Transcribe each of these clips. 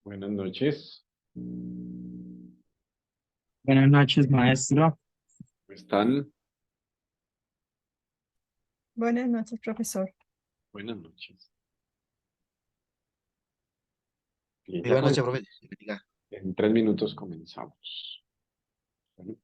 Buenas noches. Buenas noches, maestro. ¿Cómo están? Buenas noches, profesor. Buenas noches. Bien, Muy buenas noches, profe. Bendiga. en 3 minutos comenzamos. Bueno,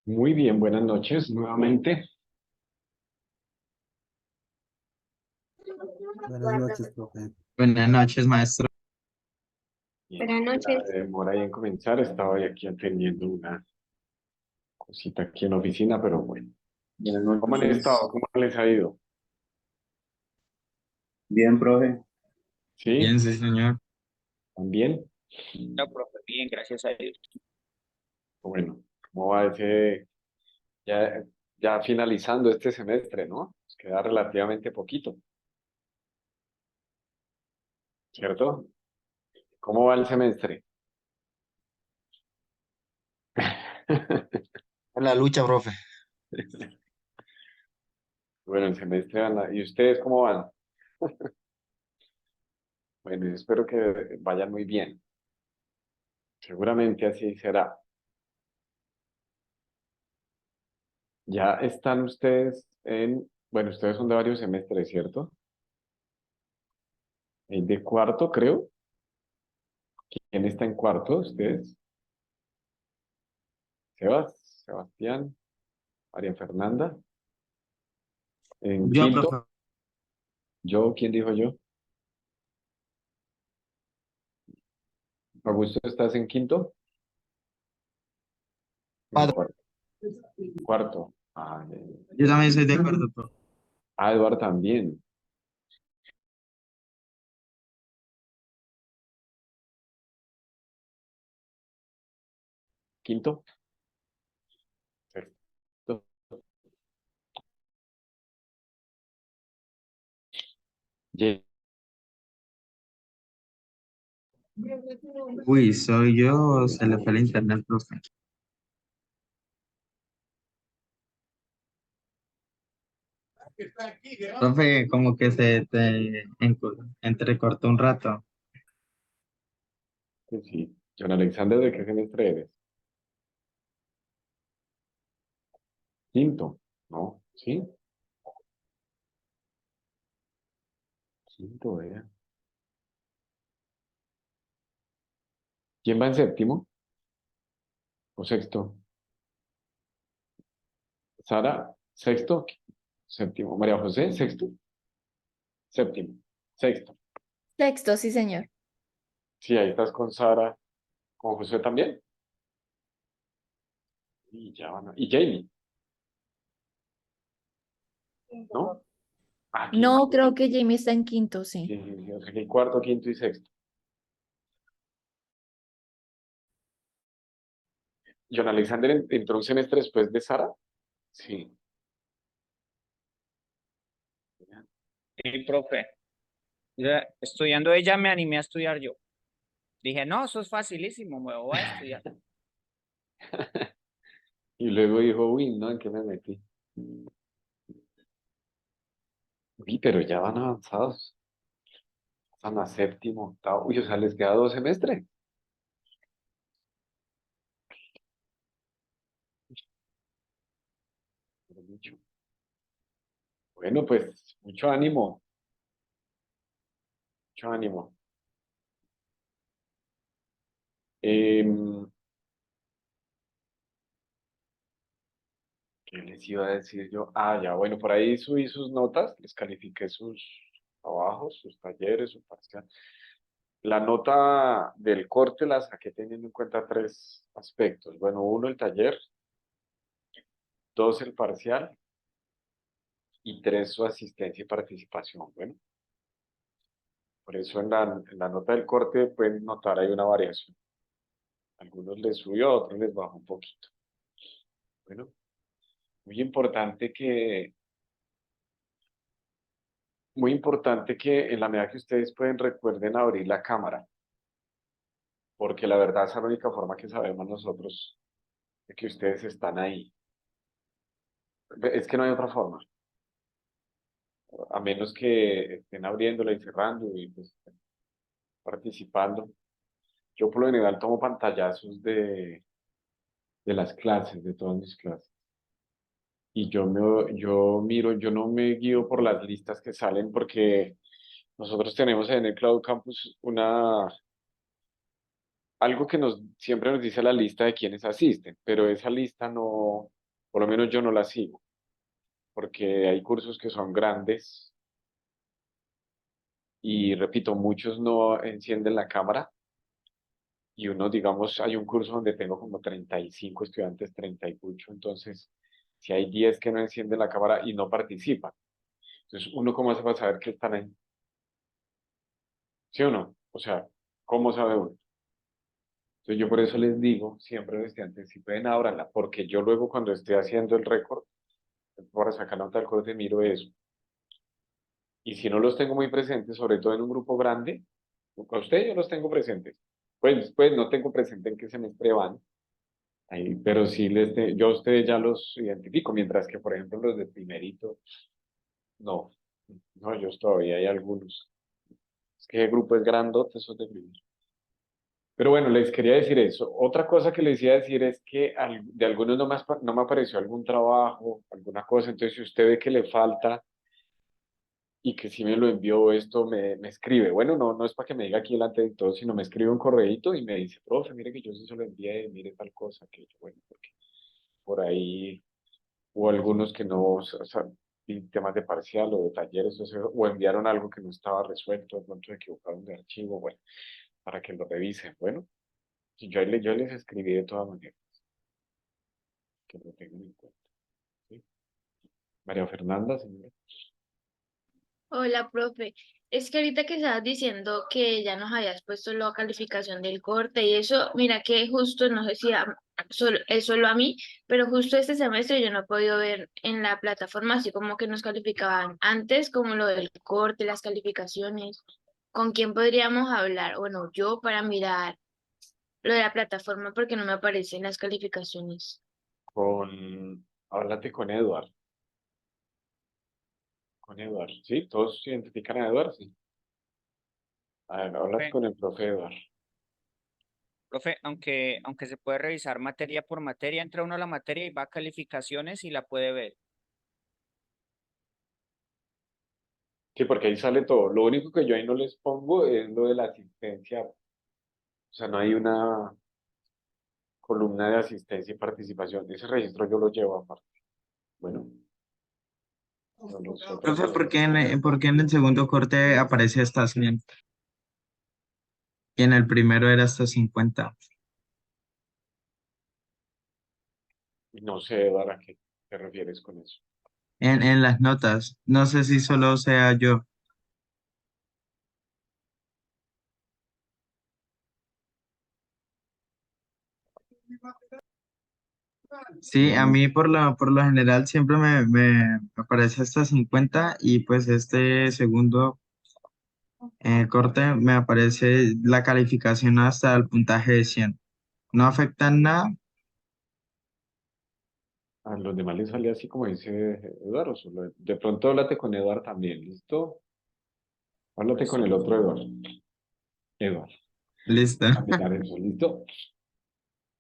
Muy bien, buenas noches nuevamente. Buenas noches, profe. Buenas noches, maestro. Bien, Buenas noches. la demora ahí en comenzar. Estaba hoy aquí atendiendo una cosita aquí en la oficina, pero bueno. Buenas ¿Cómo han noches. estado? ¿Cómo les ha ido? Bien, profe. ¿Sí? Bien, sí, señor. ¿También? No, profe, bien, gracias a Dios. Bueno, ¿cómo va ese ya, ya finalizando este semestre, ¿no? Nos queda relativamente poquito, ¿cierto? ¿Cómo va el semestre? En la lucha, profe. Bueno, el semestre ¿y ustedes cómo van? Bueno, yo espero que vayan muy bien. Seguramente así será. Ya están ustedes bueno, ustedes son de varios semestres, ¿cierto? El de cuarto, creo. ¿Quién está en cuarto? ¿Ustedes? Sebastián, María Fernanda. En Yo, quinto, profe. ¿quién dijo yo? Augusto, ¿estás en quinto? En Cuatro. cuarto. Cuarto. Ah, ya, ya. Yo también soy de acuerdo, profe. Ah, Eduardo también. Quinto. Sexto. Ye- Uy, soy yo, se le fue el internet, profe. Profe, como que se te entrecortó un rato. Sí. John Alexander, ¿de qué semestre eres? Quinto. ¿No? ¿Sí? Quinto, ¿eh? ¿Quién va en séptimo o sexto? Sara, sexto, séptimo. María José, sexto, séptimo, sexto. Sexto, sí, señor. Sí, ahí estás con Sara, con José también. Y ya van y Jamie, ¿no? Ah, quinto. No, creo que Jamie está en quinto, sí. Sí, sí, sí, o sea que cuarto, quinto y sexto. John Alexander entró un semestre después de Sara. Sí. Sí, profe. Estudiando ella, me animé a estudiar yo. Dije, no, eso es facilísimo, me voy a estudiar. Y luego dijo, uy, no, ¿en qué me metí? Uy, pero ya van avanzados. Van a séptimo, octavo. Uy, o sea, les queda 2 semestres. Pero mucho. Bueno, pues mucho ánimo, mucho ánimo. Em, ¿Qué les iba a decir yo? Ah, ya, bueno, por ahí subí sus notas, les califiqué sus trabajos, sus talleres, su parcial. La nota del corte la saqué teniendo en cuenta 3 aspectos. Bueno, uno, el taller, dos, el parcial y tres, su asistencia y participación. Bueno, por eso en la nota del corte pueden notar ahí una variación. A algunos les subió, a otros les bajó un poquito. Bueno, muy importante muy importante que en la medida que ustedes pueden recuerden abrir la cámara, porque la verdad esa es la única forma que sabemos nosotros de que ustedes están ahí. Es que no hay otra forma, a menos que estén abriéndola y cerrando y pues, participando. Yo por lo general tomo pantallazos de las clases, de todas mis clases. Y yo miro, yo no me guío por las listas que salen porque nosotros tenemos en el Cloud Campus algo que siempre nos dice la lista de quienes asisten, pero esa lista Por lo menos yo no la sigo, porque hay cursos que son grandes y repito, muchos no encienden la cámara y uno, digamos, hay un curso donde tengo como 35 estudiantes, 30 y mucho, entonces si hay 10 que no encienden la cámara y no participan, entonces uno cómo hace para saber que están ahí, ¿sí o no? O sea, ¿cómo sabe uno? Entonces yo por eso les digo siempre a los estudiantes, si pueden ábranla, porque yo luego cuando esté haciendo el récord, para sacar nota del corte, miro eso. Y si no los tengo muy presentes, sobre todo en un grupo grande, a ustedes yo los tengo presentes. Pues no tengo presente en qué semestre van, ahí, pero sí yo a ustedes ya los identifico, mientras que, por ejemplo, los de primerito, no, no, ellos todavía hay algunos. Es que el grupo es grandote, esos de primero. Pero bueno, les quería decir eso. Otra cosa que les iba a decir es que de algunos no me apareció algún trabajo, alguna cosa, entonces si usted ve que le falta y que si me lo envió esto, me escribe. Bueno, no es para que me diga aquí delante de todo, sino me escribe un correíto y me dice, profe, mire que yo sí se lo envié, mire tal cosa, que bueno, porque por ahí hubo algunos que no, o sea, y temas de parcial o de talleres, o enviaron algo que no estaba resuelto, de pronto se equivocaron de archivo, bueno, para que lo revisen. Bueno, y yo les escribí de todas maneras, que lo tengan en cuenta. ¿Sí? María Fernanda, señora. Hola, profe. Es que ahorita que estabas diciendo que ya nos habías puesto la calificación del corte y eso, mira que justo, no sé si es solo a mí, pero justo este semestre yo no he podido ver en la plataforma así como que nos calificaban antes, como lo del corte, las calificaciones. ¿Con quién podríamos hablar? Bueno, yo para mirar lo de la plataforma porque no me aparecen las calificaciones. Háblate con Eduard, ¿sí? Todos identifican a Eduard, sí. A ver, háblate Profe, con el profe Eduard. profe, aunque se puede revisar materia por materia, entra uno a la materia y va a calificaciones y la puede ver. Sí, porque ahí sale todo. Lo único que yo ahí no les pongo es lo de la asistencia. O sea, no hay una columna de asistencia y participación. Ese registro yo lo llevo aparte. Bueno, pero los otros Profe, sí. ¿por qué en el segundo corte aparece hasta 100 y en el primero era hasta 50? No sé, Eduard, ¿a qué te refieres con eso? En las notas, no sé si solo sea yo. Sí, a mí por lo general siempre me aparece hasta 50 y pues este segundo corte me aparece la calificación hasta el puntaje de 100. No afecta en nada. A los demás les sale así como dice Eduardo. De pronto háblate con Eduard también, ¿listo? Háblate con Listo, el profe. otro Eduard. Eduard, Listo. a mirar eso, ¿listo?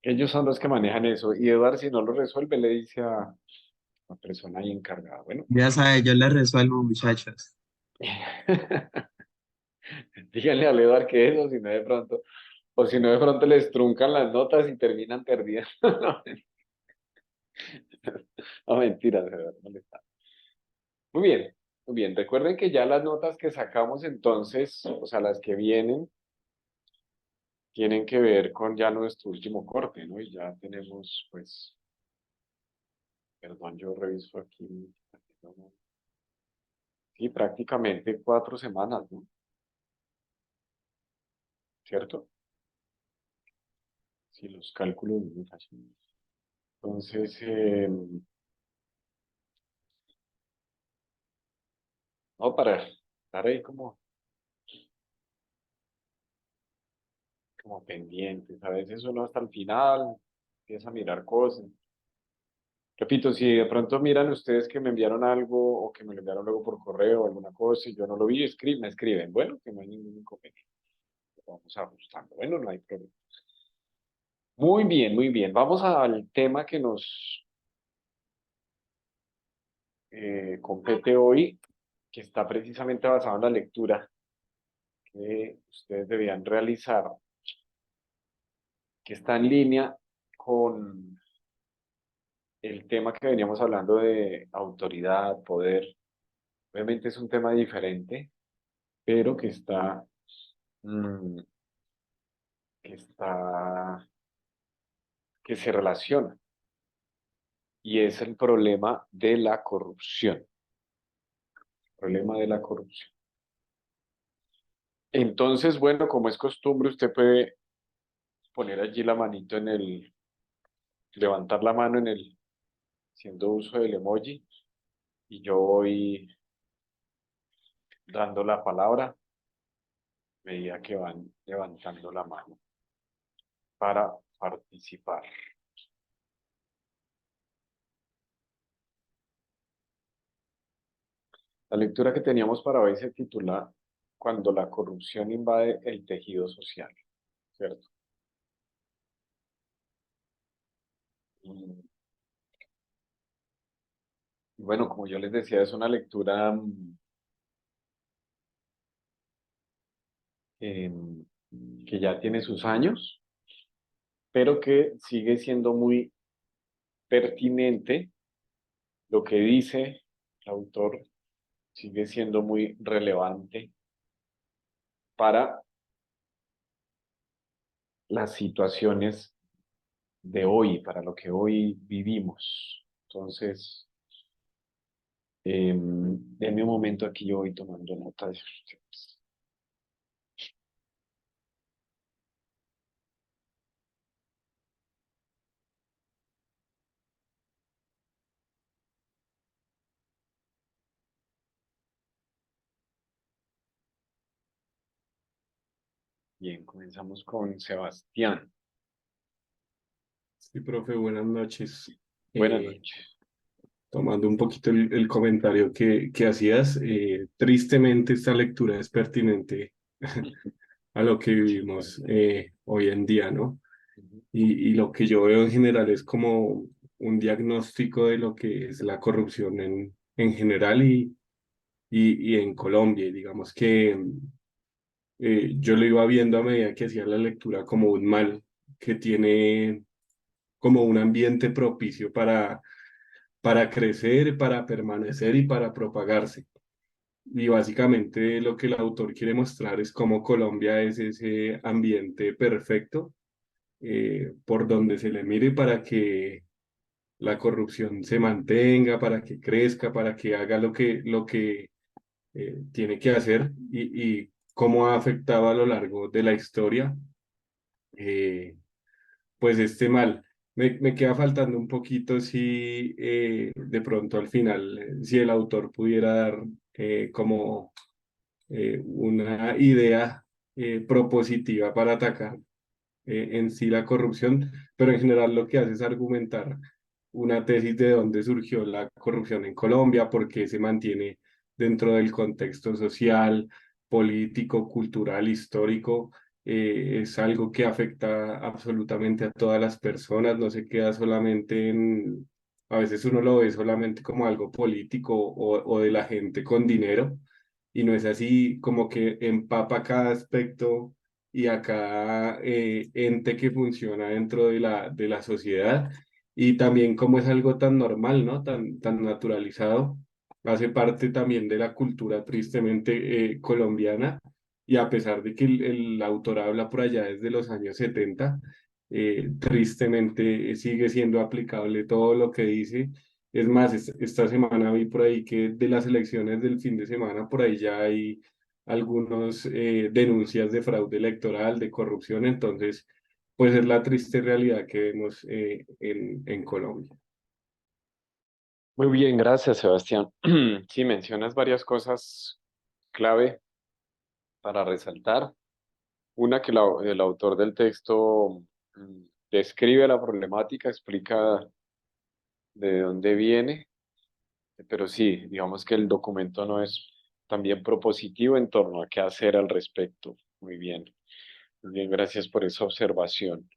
Ellos son los que manejan eso. Y Eduard, si no lo resuelve, le dice a la persona ahí encargada. Bueno. Ya sabe, yo le resuelvo, muchachos. Díganle a Eduard que eso, si no de pronto, o si no de pronto les truncan las notas y terminan perdiendo. No, mentiras, de verdad, no les da. Muy bien, muy bien. Recuerden que ya las notas que sacamos entonces, o sea, las que vienen, tienen que ver con ya nuestro último corte, ¿no? Y ya tenemos, pues, perdón, yo reviso aquí. Sí, prácticamente 4 semanas, ¿no? ¿Cierto? Sí, los cálculos muy fáciles. Entonces, no, para estar ahí como pendientes. A veces uno hasta el final empieza a mirar cosas. Repito, si de pronto miran ustedes que me enviaron algo o que me lo enviaron luego por correo o alguna cosa y yo no lo vi, me escriben. Bueno, que no hay ningún inconveniente. Lo vamos ajustando. Bueno, no hay problema. Muy bien, muy bien. Vamos al tema que nos compete hoy, que está precisamente basado en la lectura que ustedes debían realizar, que está en línea con el tema que veníamos hablando de autoridad, poder, obviamente es un tema diferente, pero mm, que está, que se relaciona, y es el problema de la corrupción, problema de la corrupción. Entonces, bueno, como es costumbre, usted puede poner allí la manito levantar la mano haciendo uso del emoji, y yo voy dando la palabra a medida que van levantando la mano para participar. La lectura que teníamos para hoy se titula Cuando la corrupción invade el tejido social, ¿cierto? Y bueno, como yo les decía, es una lectura em, que ya tiene sus años, pero que sigue siendo muy pertinente. Lo que dice el autor sigue siendo muy relevante para las situaciones de hoy, para lo que hoy vivimos. Entonces, denme un momento, aquí yo voy tomando nota de ustedes. Bien, comenzamos con Sebastián. Sí, profe, buenas noches. Buenas Eh, noches. Tomando un poquito el comentario que hacías, tristemente esta lectura es pertinente a lo que vivimos hoy en día, ¿no? Ujú. Y lo que yo veo en general es como un diagnóstico de lo que es la corrupción en general y en Colombia. Y digamos que yo lo iba viendo a medida que hacía la lectura como un mal que tiene como un ambiente propicio para crecer, para permanecer y para propagarse. Y básicamente lo que el autor quiere mostrar es cómo Colombia es ese ambiente perfecto por donde se le mire para que la corrupción se mantenga, para que crezca, para que haga lo que tiene que hacer y cómo ha afectado a lo largo de la historia eh, pues este mal. Me queda faltando un poquito si de pronto al final, si el autor pudiera dar como una idea propositiva para atacar en sí la corrupción, pero en general lo que hace es argumentar una tesis de dónde surgió la corrupción en Colombia, por qué se mantiene dentro del contexto social, político, cultural, histórico. Es algo que afecta absolutamente a todas las personas, no se queda solamente a veces uno lo ve solamente como algo político o de la gente con dinero, y no es así, como que empapa cada aspecto y a cada ente que funciona dentro de la sociedad, y también como es algo tan normal, ¿no? Tan naturalizado, hace parte también de la cultura tristemente colombiana, y a pesar de que el autor habla por allá desde los años 70, tristemente sigue siendo aplicable todo lo que dice. Es más, esta semana vi por ahí que de las elecciones del fin de semana, por ahí ya hay algunos denuncias de fraude electoral, de corrupción. Entonces pues es la triste realidad que vemos en Colombia. Muy bien, gracias, Sebastián. Sí, mencionas varias cosas clave para resaltar. Una, que el autor del texto describe la problemática, explica de dónde viene, pero sí, digamos que el documento no es también propositivo en torno a qué hacer al respecto. Muy bien. Muy bien, gracias por esa observación.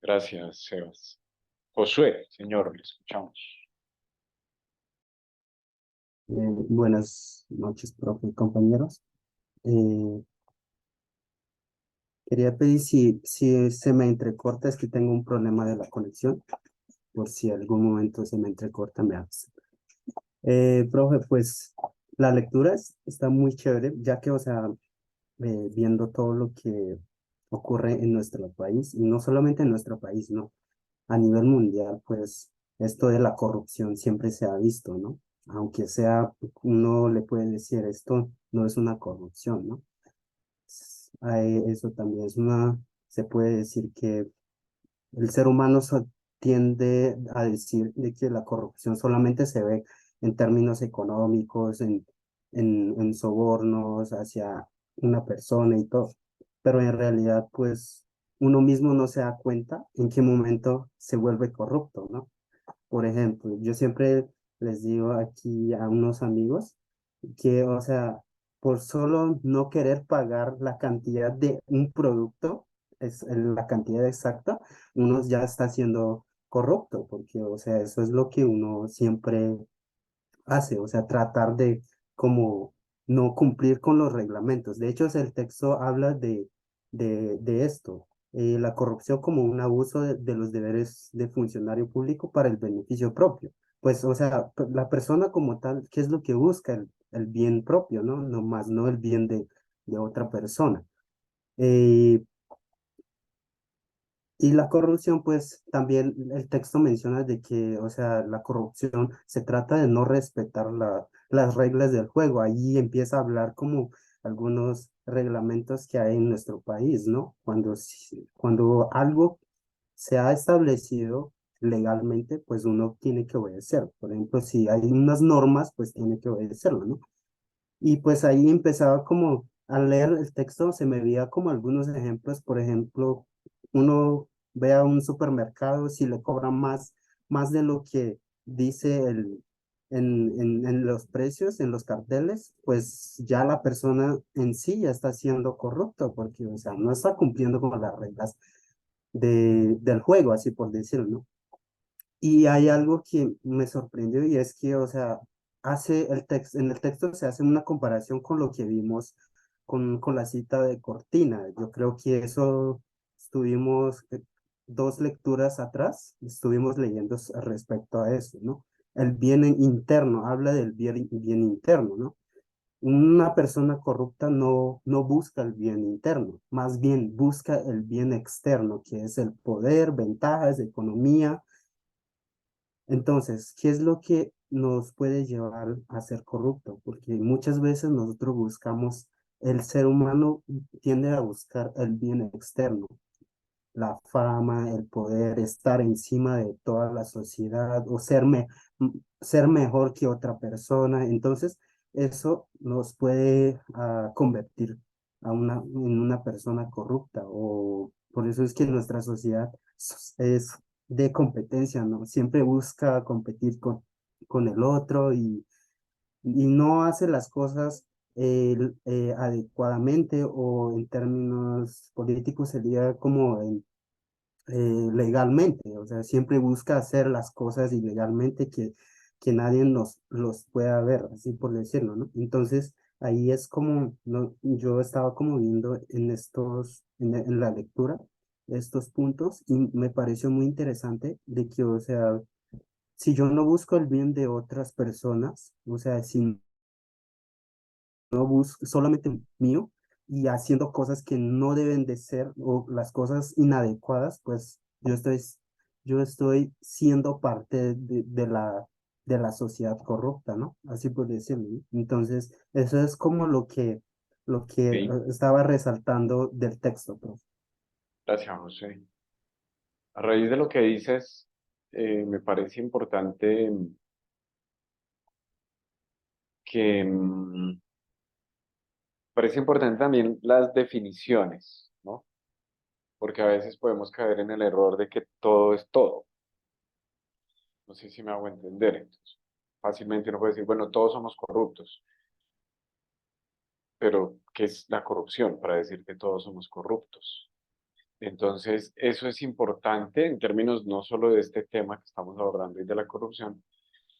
Gracias, Sebas. Josué, señor, le escuchamos. Buenas noches, profe y compañeros. Eh, Quería pedir si se me entrecorta, es que tengo un problema de la conexión. por si algún momento se me entrecorta, me avisa. Profe, pues la lectura está muy chévere, ya que, o sea, viendo todo lo que ocurre en nuestro país, y no solamente en nuestro país, ¿no? A nivel mundial, pues esto de la corrupción siempre se ha visto, ¿no? Aunque sea, uno le puede decir esto no es una corrupción, ¿no? Eso también es se puede decir que el ser humano tiende a decir de que la corrupción solamente se ve en términos económicos, en sobornos hacia una persona y todo, pero en realidad, pues, uno mismo no se da cuenta en qué momento se vuelve corrupto, ¿no? Por ejemplo, yo siempre les digo aquí a unos amigos que, o sea, por solo no querer pagar la cantidad de un producto, es la cantidad exacta, uno ya está siendo corrupto, porque, o sea, eso es lo que uno siempre hace, o sea, tratar de como no cumplir con los reglamentos. De hecho, el texto habla de esto, la corrupción como un abuso de los deberes de funcionario público para el beneficio propio. Pues, o sea, la persona como tal, ¿qué es lo que busca? El bien propio, ¿no? No más, no el bien de otra persona. Eh, y la corrupción, pues también el texto menciona de que, o sea, la corrupción se trata de no respetar las reglas del juego. Ahí empieza a hablar como algunos reglamentos que hay en nuestro país, ¿no? Cuando algo se ha establecido legalmente, pues uno tiene que obedecer. Por ejemplo, si hay unas normas, pues tiene que obedecerlo, ¿no? Y pues ahí empezaba como a leer el texto, se me veía como algunos ejemplos, por ejemplo, uno ve a un supermercado, si le cobran más de lo que dice en los precios, en los carteles, pues ya la persona en sí ya está siendo corrupto, porque, o sea, no está cumpliendo con las reglas del juego, así por decirlo, ¿no? Y hay algo que me sorprendió y es que, o sea, en el texto se hace una comparación con lo que vimos con la cita de Cortina. Yo creo que eso estuvimos 2 lecturas atrás, estuvimos leyendo respecto a eso, ¿no? El bien interno, habla del bien interno, ¿no? Una persona corrupta no busca el bien interno, más bien busca el bien externo, que es el poder, ventajas, economía. Entonces, ¿qué es lo que nos puede llevar a ser corrupto? Porque muchas veces nosotros buscamos, el ser humano tiende a buscar el bien externo, la fama, el poder, estar encima de toda la sociedad o ser mejor que otra persona. Entonces, eso nos puede convertir en una persona corrupta, o por eso es que nuestra sociedad es de competencia, ¿no? Siempre busca competir con el otro y no hace las cosas adecuadamente, o en términos políticos sería como legalmente, o sea, siempre busca hacer las cosas ilegalmente que nadie los pueda ver, así por decirlo, ¿no? Entonces, ahí es como, no, yo estaba como viendo en la lectura estos puntos y me pareció muy interesante de que, o sea, si yo no busco el bien de otras personas, o sea, si no busco solamente mío y haciendo cosas que no deben de ser o las cosas inadecuadas, pues yo estoy siendo parte de la sociedad corrupta, ¿no? Así por decirlo, ¿no? Entonces, eso es como lo que Sí, estaba resaltando del texto, profe. gracias, José. A raíz de lo que dices, me parece importante que parece importante también las definiciones, ¿no? Porque a veces podemos caer en el error de que todo es todo. No sé si me hago entender. Entonces, fácilmente uno puede decir, bueno, todos somos corruptos, pero ¿qué es la corrupción para decir que todos somos corruptos? Entonces, eso es importante en términos no solo de este tema que estamos abordando y de la corrupción,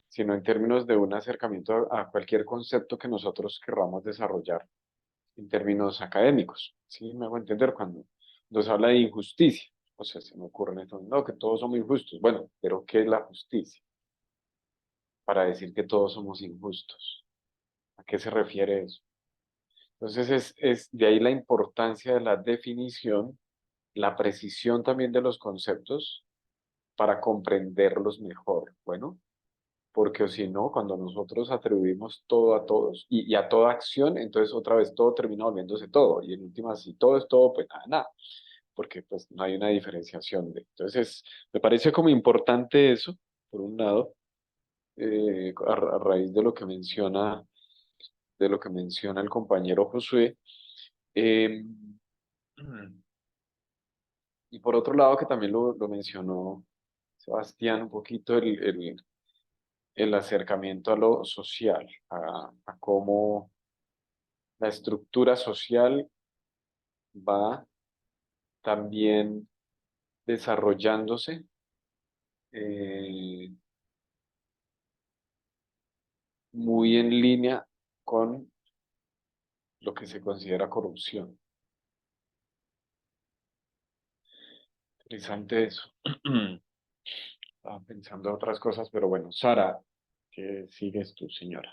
sino en términos de un acercamiento a cualquier concepto que nosotros querramos desarrollar en términos académicos. ¿Sí? Me hago entender cuando se habla de injusticia. O sea, se me ocurre en esto, no, que todos somos injustos. Bueno, pero ¿qué es la justicia? Para decir que todos somos injustos. ¿A qué se refiere eso? Entonces es de ahí la importancia de la definición, la precisión también de los conceptos para comprenderlos mejor. Bueno, porque si no, cuando nosotros atribuimos todo a todos y a toda acción, entonces otra vez todo termina volviéndose todo. Y en última, si todo es todo, pues nada, nada, porque pues no hay una diferenciación de. Entonces, me parece como importante eso, por un lado, a raíz de lo que menciona el compañero Josué. Eh, y por otro lado, que también lo mencionó Sebastián, un poquito el acercamiento a lo social, a cómo la estructura social va también desarrollándose eh, muy en línea con lo que se considera corrupción. Interesante eso. Estaba pensando en otras cosas, pero bueno, Sara, ¿qué sigues tú, señora?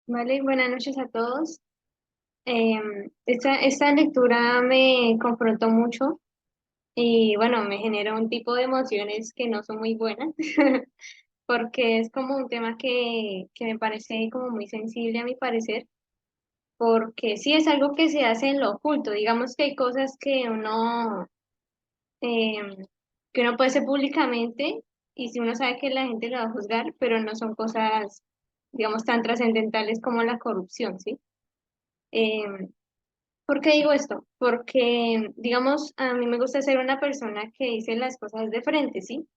Vale, buenas noches a todos. Esta lectura me confrontó mucho y bueno, me generó un tipo de emociones que no son muy buenas, porque es como un tema que me parece como muy sensible a mi parecer, porque sí es algo que se hace en lo oculto. Digamos que hay cosas em, que uno puede hacer públicamente y si uno sabe que la gente lo va a juzgar, pero no son cosas, digamos, tan trascendentales como la corrupción, ¿sí? Em, ¿Por qué digo esto? Porque, digamos, a mí me gusta ser una persona que dice las cosas de frente, ¿sí?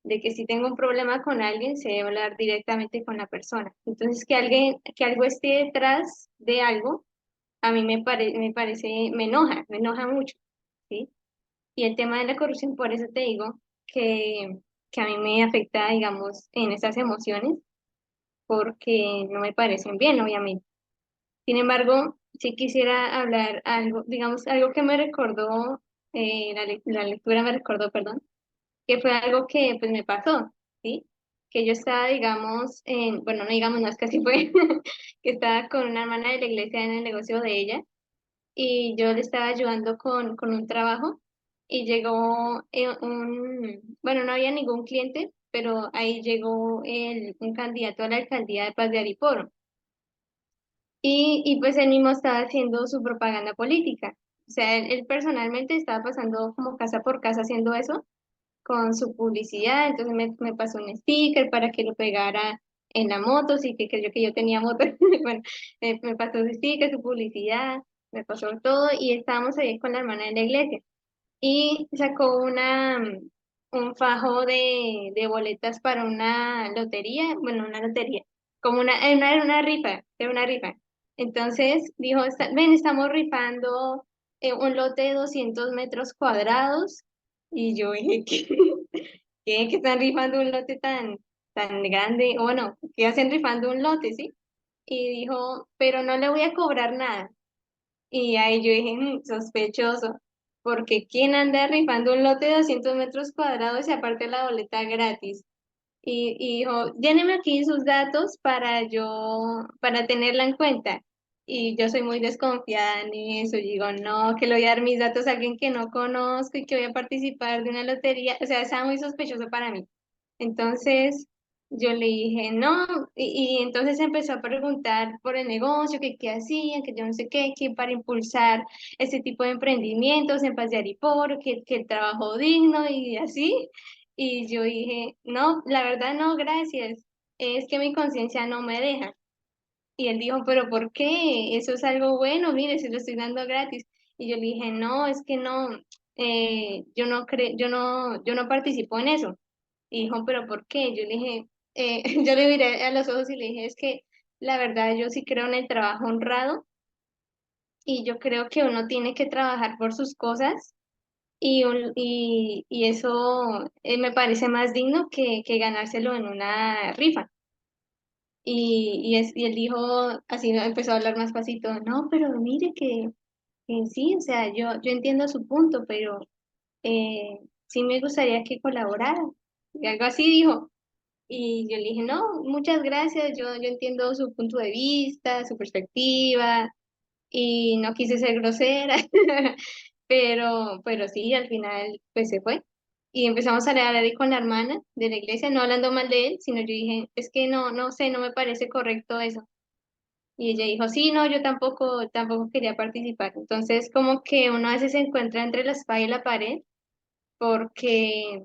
De que si tengo un problema con alguien, sé hablar directamente con la persona. Entonces, que algo esté detrás de algo, a mí me parece, me enoja mucho, ¿sí? Y el tema de la corrupción, por eso te digo que a mí me afecta, digamos, en esas emociones, porque no me parecen bien, obviamente. Sin embargo, sí quisiera hablar algo, digamos, algo que me recordó, la lectura me recordó, perdón, que fue algo que pues me pasó, ¿sí? Que yo estaba, digamos, bueno, no digamos, no es que así fue, que estaba con una hermana de la iglesia en el negocio de ella y yo le estaba ayudando con un trabajo y llegó bueno, no había ningún cliente, pero ahí llegó un candidato a la alcaldía de Paz de Ariporo. Y pues él mismo estaba haciendo su propaganda política. O sea, él personalmente estaba pasando como casa por casa haciendo eso con su publicidad. Entonces me pasó un sticker para que lo pegara en la moto, sí que creyó que yo tenía moto. Bueno, me pasó su sticker, su publicidad, me pasó todo y estábamos ahí con la hermana de la iglesia. Y sacó un fajo de boletas para una lotería, bueno, una lotería, como era una rifa, era una rifa. Entonces dijo, ven, estamos rifando un lote de 200 metros cuadrados. Y yo dije, ¿qué están rifando un lote tan grande? O bueno, ¿qué hacen rifando un lote, sí? Y dijo, pero no le voy a cobrar nada. Y ahí yo dije, sospechoso, porque ¿quién anda rifando un lote de 200 metros cuadrados y aparte la boleta gratis? Y dijo, lléneme aquí sus datos para tenerla en cuenta. Y yo soy muy desconfiada en eso. Y digo, no, que le voy a dar mis datos a alguien que no conozco y que voy a participar de una lotería. O sea, estaba muy sospechoso para mí. Entonces yo le dije, no, y entonces empezó a preguntar por el negocio, que qué hacían, que yo no sé qué, que para impulsar ese tipo de emprendimientos en Paz de Ariporo, que el trabajo digno y así. Y yo dije, no, la verdad no, gracias. Es que mi conciencia no me deja. Y él dijo, pero ¿por qué? Eso es algo bueno, mire, se lo estoy dando gratis. Y yo le dije, no, es que no, yo no participo en eso. Y dijo, pero ¿por qué? Yo le dije, yo le miré a los ojos y le dije, es que la verdad yo sí creo en el trabajo honrado y yo creo que uno tiene que trabajar por sus cosas y eso me parece más digno que ganárselo en una rifa. Y él dijo, así empezó a hablar más pasito, no, pero mire Sí, o sea, yo entiendo su punto, pero sí me gustaría que colaborara. Y algo así dijo. Y yo le dije, no, muchas gracias, yo entiendo su punto de vista, su perspectiva, y no quise ser grosera, pero sí, al final pues se fue. Y empezamos a hablar ahí con la hermana de la iglesia, no hablando mal de él, sino yo dije, es que no sé, no me parece correcto eso. Y ella dijo, sí, no, yo tampoco quería participar. Entonces, como que uno a veces se encuentra entre la espada y la pared, porque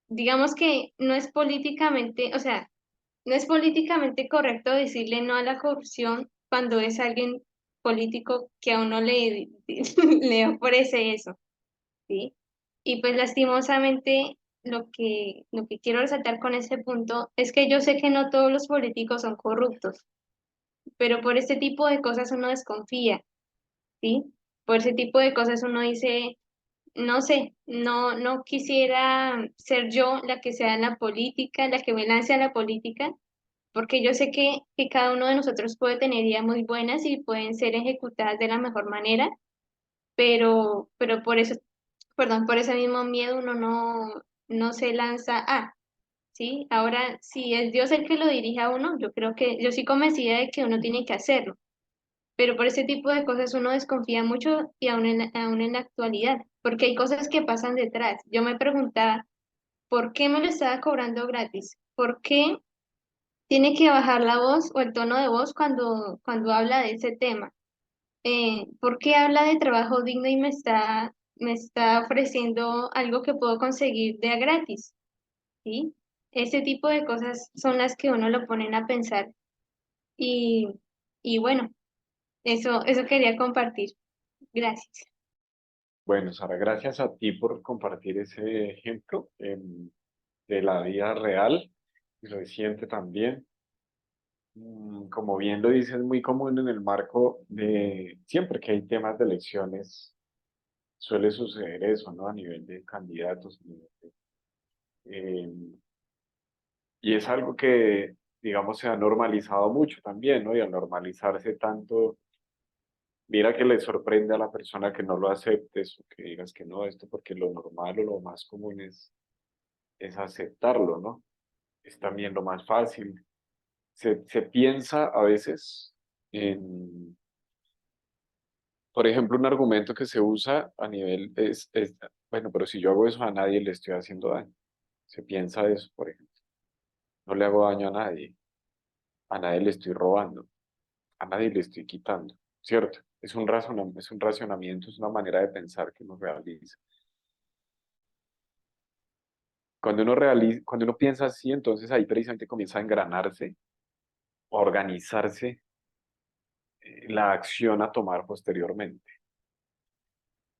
digamos que no es políticamente, o sea, no es políticamente correcto decirle no a la corrupción cuando es alguien político que a uno le ofrece eso, ¿sí? Y pues lastimosamente lo que quiero resaltar con este punto es que yo sé que no todos los políticos son corruptos, pero por este tipo de cosas uno desconfía, ¿sí? Por ese tipo de cosas uno dice, no sé, no quisiera ser yo la que sea en la política, la que me lance a la política, porque yo sé que cada uno de nosotros puede tener ideas muy buenas y pueden ser ejecutadas de la mejor manera, pero por eso, perdón, por ese mismo miedo uno no se lanza a, ¿sí? Ahora, si es Dios el que lo dirige a uno, yo creo que, yo sí convencida de que uno tiene que hacerlo, pero por ese tipo de cosas uno desconfía mucho y aún en la actualidad, porque hay cosas que pasan detrás. Yo me preguntaba, ¿por qué me lo estaba cobrando gratis? ¿Por qué tiene que bajar la voz o el tono de voz cuando habla de ese tema? ¿Por qué habla de trabajo digno y me está ofreciendo algo que puedo conseguir de a gratis? ¿Sí? Ese tipo de cosas son las que uno lo ponen a pensar y, y bueno, eso quería compartir. Gracias. Bueno, Sara, gracias a ti por compartir ese ejemplo de la vida real y reciente también. Como bien lo dices, es muy común en el marco de siempre que hay temas de elecciones, suele suceder eso, ¿no? A nivel de candidatos. Eh, y es algo que, digamos, se ha normalizado mucho también, ¿no? Y al normalizarse tanto, mira que le sorprende a la persona que no lo aceptes o que digas que no, esto porque lo normal o lo más común es aceptarlo, ¿no? Es también lo más fácil. Se piensa a veces en, por ejemplo, un argumento que se usa a nivel bueno, pero si yo hago eso a nadie le estoy haciendo daño. Se piensa eso, por ejemplo. No le hago daño a nadie le estoy robando, a nadie le estoy quitando, ¿cierto? Es un racionamiento, es una manera de pensar que uno realiza. Cuando uno piensa así, entonces ahí precisamente comienza a engranarse, a organizarse la acción a tomar posteriormente.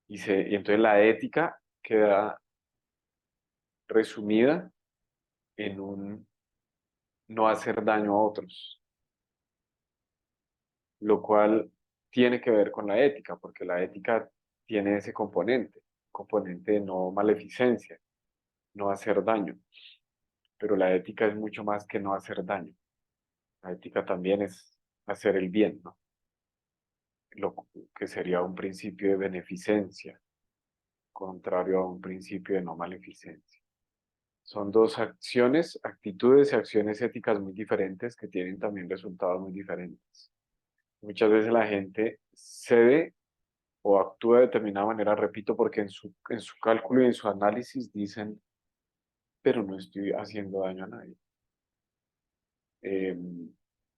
Y entonces la ética queda resumida en un no hacer daño a otros, lo cual tiene que ver con la ética, porque la ética tiene ese componente de no maleficencia, no hacer daño, pero la ética es mucho más que no hacer daño. La ética también es hacer el bien, ¿no? Lo que sería un principio de beneficencia, contrario a un principio de no maleficencia. Son dos acciones, actitudes y acciones éticas muy diferentes que tienen también resultados muy diferentes. Muchas veces la gente cede o actúa de determinada manera, repito, porque en su cálculo y en su análisis dicen, pero no estoy haciendo daño a nadie. Eh,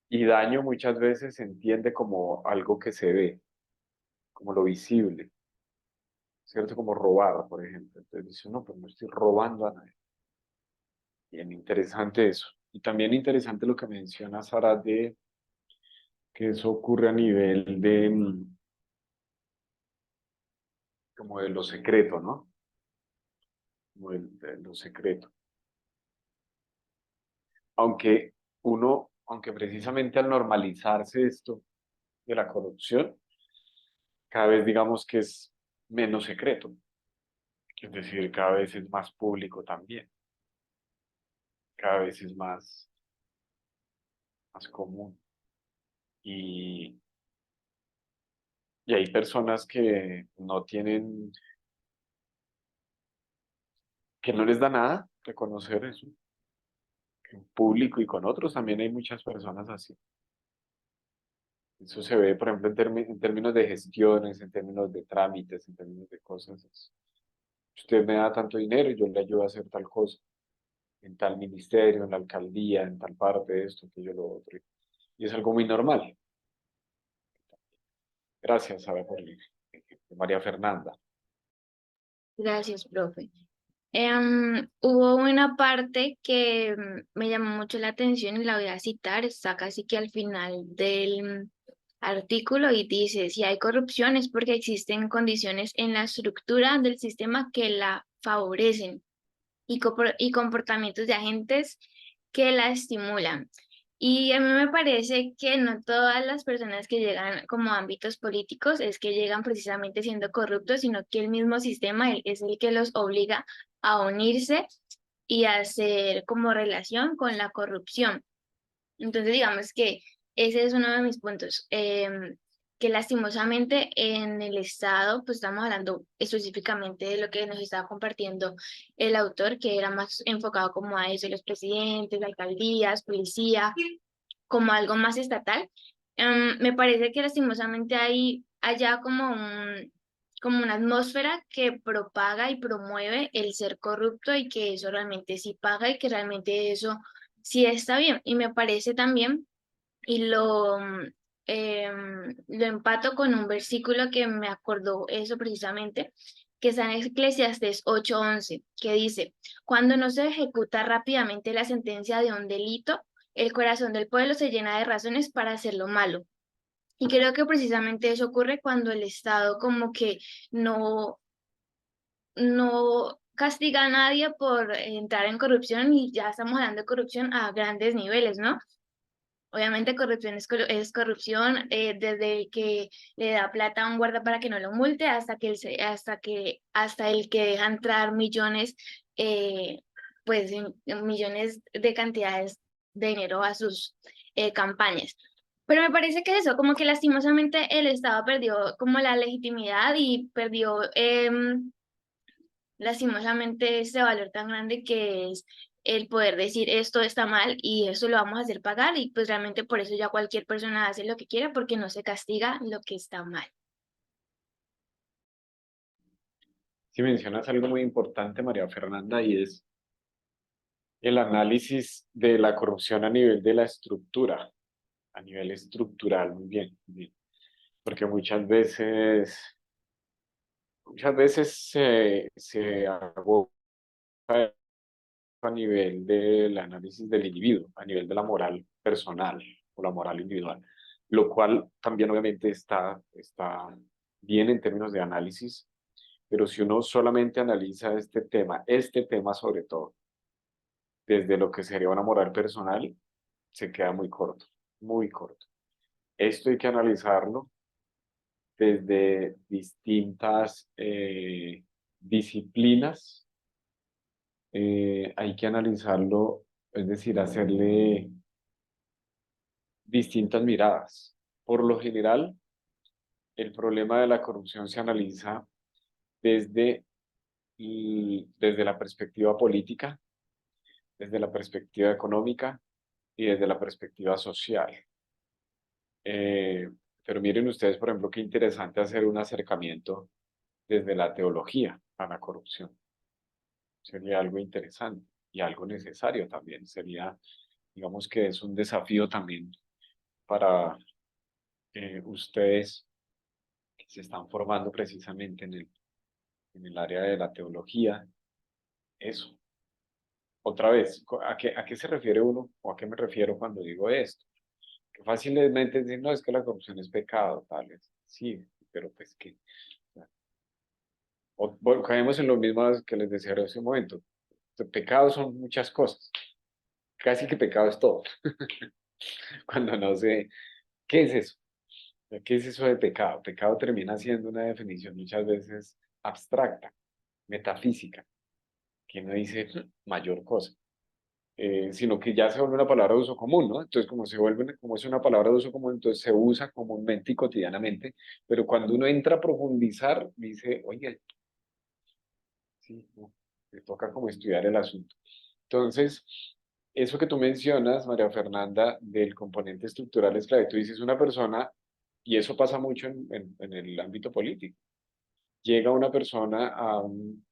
y daño muchas veces se entiende como algo que se ve, como lo visible, ¿cierto? Como robar, por ejemplo. Entonces dice, no, pues no estoy robando a nadie. Bien interesante eso. Y también interesante lo que menciona Sara de que eso ocurre a nivel de como de lo secreto, ¿no? Como de lo secreto. Aunque precisamente al normalizarse esto de la corrupción, cada vez digamos que es menos secreto, es decir, cada vez es más público también, cada vez es más común. Y, Y hay personas que no tienen, que no les da nada reconocer eso. En público y con otros también hay muchas personas así. Eso se ve, por ejemplo, en términos de gestiones, en términos de trámites, en términos de cosas. Usted me da tanto dinero y yo le ayudo a hacer tal cosa, en tal ministerio, en la alcaldía, en tal parte, esto, que yo lo otro. Y es algo muy normal. Gracias, Sara, por el ejemplo. María Fernanda. Gracias, profe. Hubo una parte que me llamó mucho la atención y la voy a citar, está casi que al final del artículo y dice, si hay corrupción es porque existen condiciones en la estructura del sistema que la favorecen y comportamientos de agentes que la estimulan. Y a mí me parece que no todas las personas que llegan como a ámbitos políticos es que llegan precisamente siendo corruptos, sino que el mismo sistema es el que los obliga a unirse y a hacer como relación con la corrupción. Entonces, digamos que ese es uno de mis puntos, que lastimosamente en el Estado, pues estamos hablando específicamente de lo que nos estaba compartiendo el autor, que era más enfocado como a eso, los presidentes, alcaldías, policía, como algo más estatal. Me parece que lastimosamente hay allá como una atmósfera que propaga y promueve el ser corrupto y que eso realmente sí paga y que realmente eso sí está bien. Y me parece también, y lo empato con un versículo que me acordó eso precisamente, que está en Eclesiastés 8:11, que dice, cuando no se ejecuta rápidamente la sentencia de un delito, el corazón del pueblo se llena de razones para hacer lo malo. Y creo que precisamente eso ocurre cuando el Estado como que no, no castiga a nadie por entrar en corrupción y ya estamos hablando de corrupción a grandes niveles, ¿no? Obviamente corrupción es corrupción, desde el que le da plata a un guarda para que no lo multe hasta hasta el que deja entrar millones, pues millones de cantidades de dinero a sus campañas. Pero me parece que eso, como que lastimosamente el Estado perdió como la legitimidad y perdió lastimosamente ese valor tan grande que es el poder decir esto está mal y eso lo vamos a hacer pagar y pues realmente por eso ya cualquier persona hace lo que quiera porque no se castiga lo que está mal. Si mencionas algo muy importante, María Fernanda, y es el análisis de la corrupción a nivel de la estructura, a nivel estructural, muy bien, muy bien. Porque muchas veces se agota a nivel del análisis del individuo, a nivel de la moral personal o la moral individual, lo cual también obviamente está bien en términos de análisis, pero si uno solamente analiza este tema sobre todo, desde lo que sería una moral personal, se queda muy corto, muy corto. Esto hay que analizarlo desde distintas disciplinas, hay que analizarlo, es decir, hacerle distintas miradas. Por lo general, el problema de la corrupción se analiza desde la perspectiva política, desde la perspectiva económica y desde la perspectiva social. Pero miren ustedes, por ejemplo, qué interesante hacer un acercamiento desde la teología a la corrupción. Sería algo interesante y algo necesario también. Digamos que es un desafío también para ustedes que se están formando precisamente en el área de la teología. Eso. Otra vez, ¿a qué se refiere uno o a qué me refiero cuando digo esto? Que fácilmente decir, no, es que la corrupción es pecado, tal vez. Sí, pero pues que... Bueno, caemos en lo mismo que les decía hace un momento. Pecado son muchas cosas. Casi que pecado es todo. Cuando no sé, ¿qué es eso? ¿Qué es eso de pecado? Pecado termina siendo una definición muchas veces abstracta, metafísica, que no dice mayor cosa. sino que ya se vuelve una palabra de uso común, ¿no? Entonces, como es una palabra de uso común, entonces se usa comúnmente y cotidianamente, pero cuando uno entra a profundizar, dice, oye, sí, no, me toca como estudiar el asunto. Entonces, eso que tú mencionas, María Fernanda, del componente estructural es clave. Tú dices una persona, y eso pasa mucho en el ámbito político. Llega una persona a un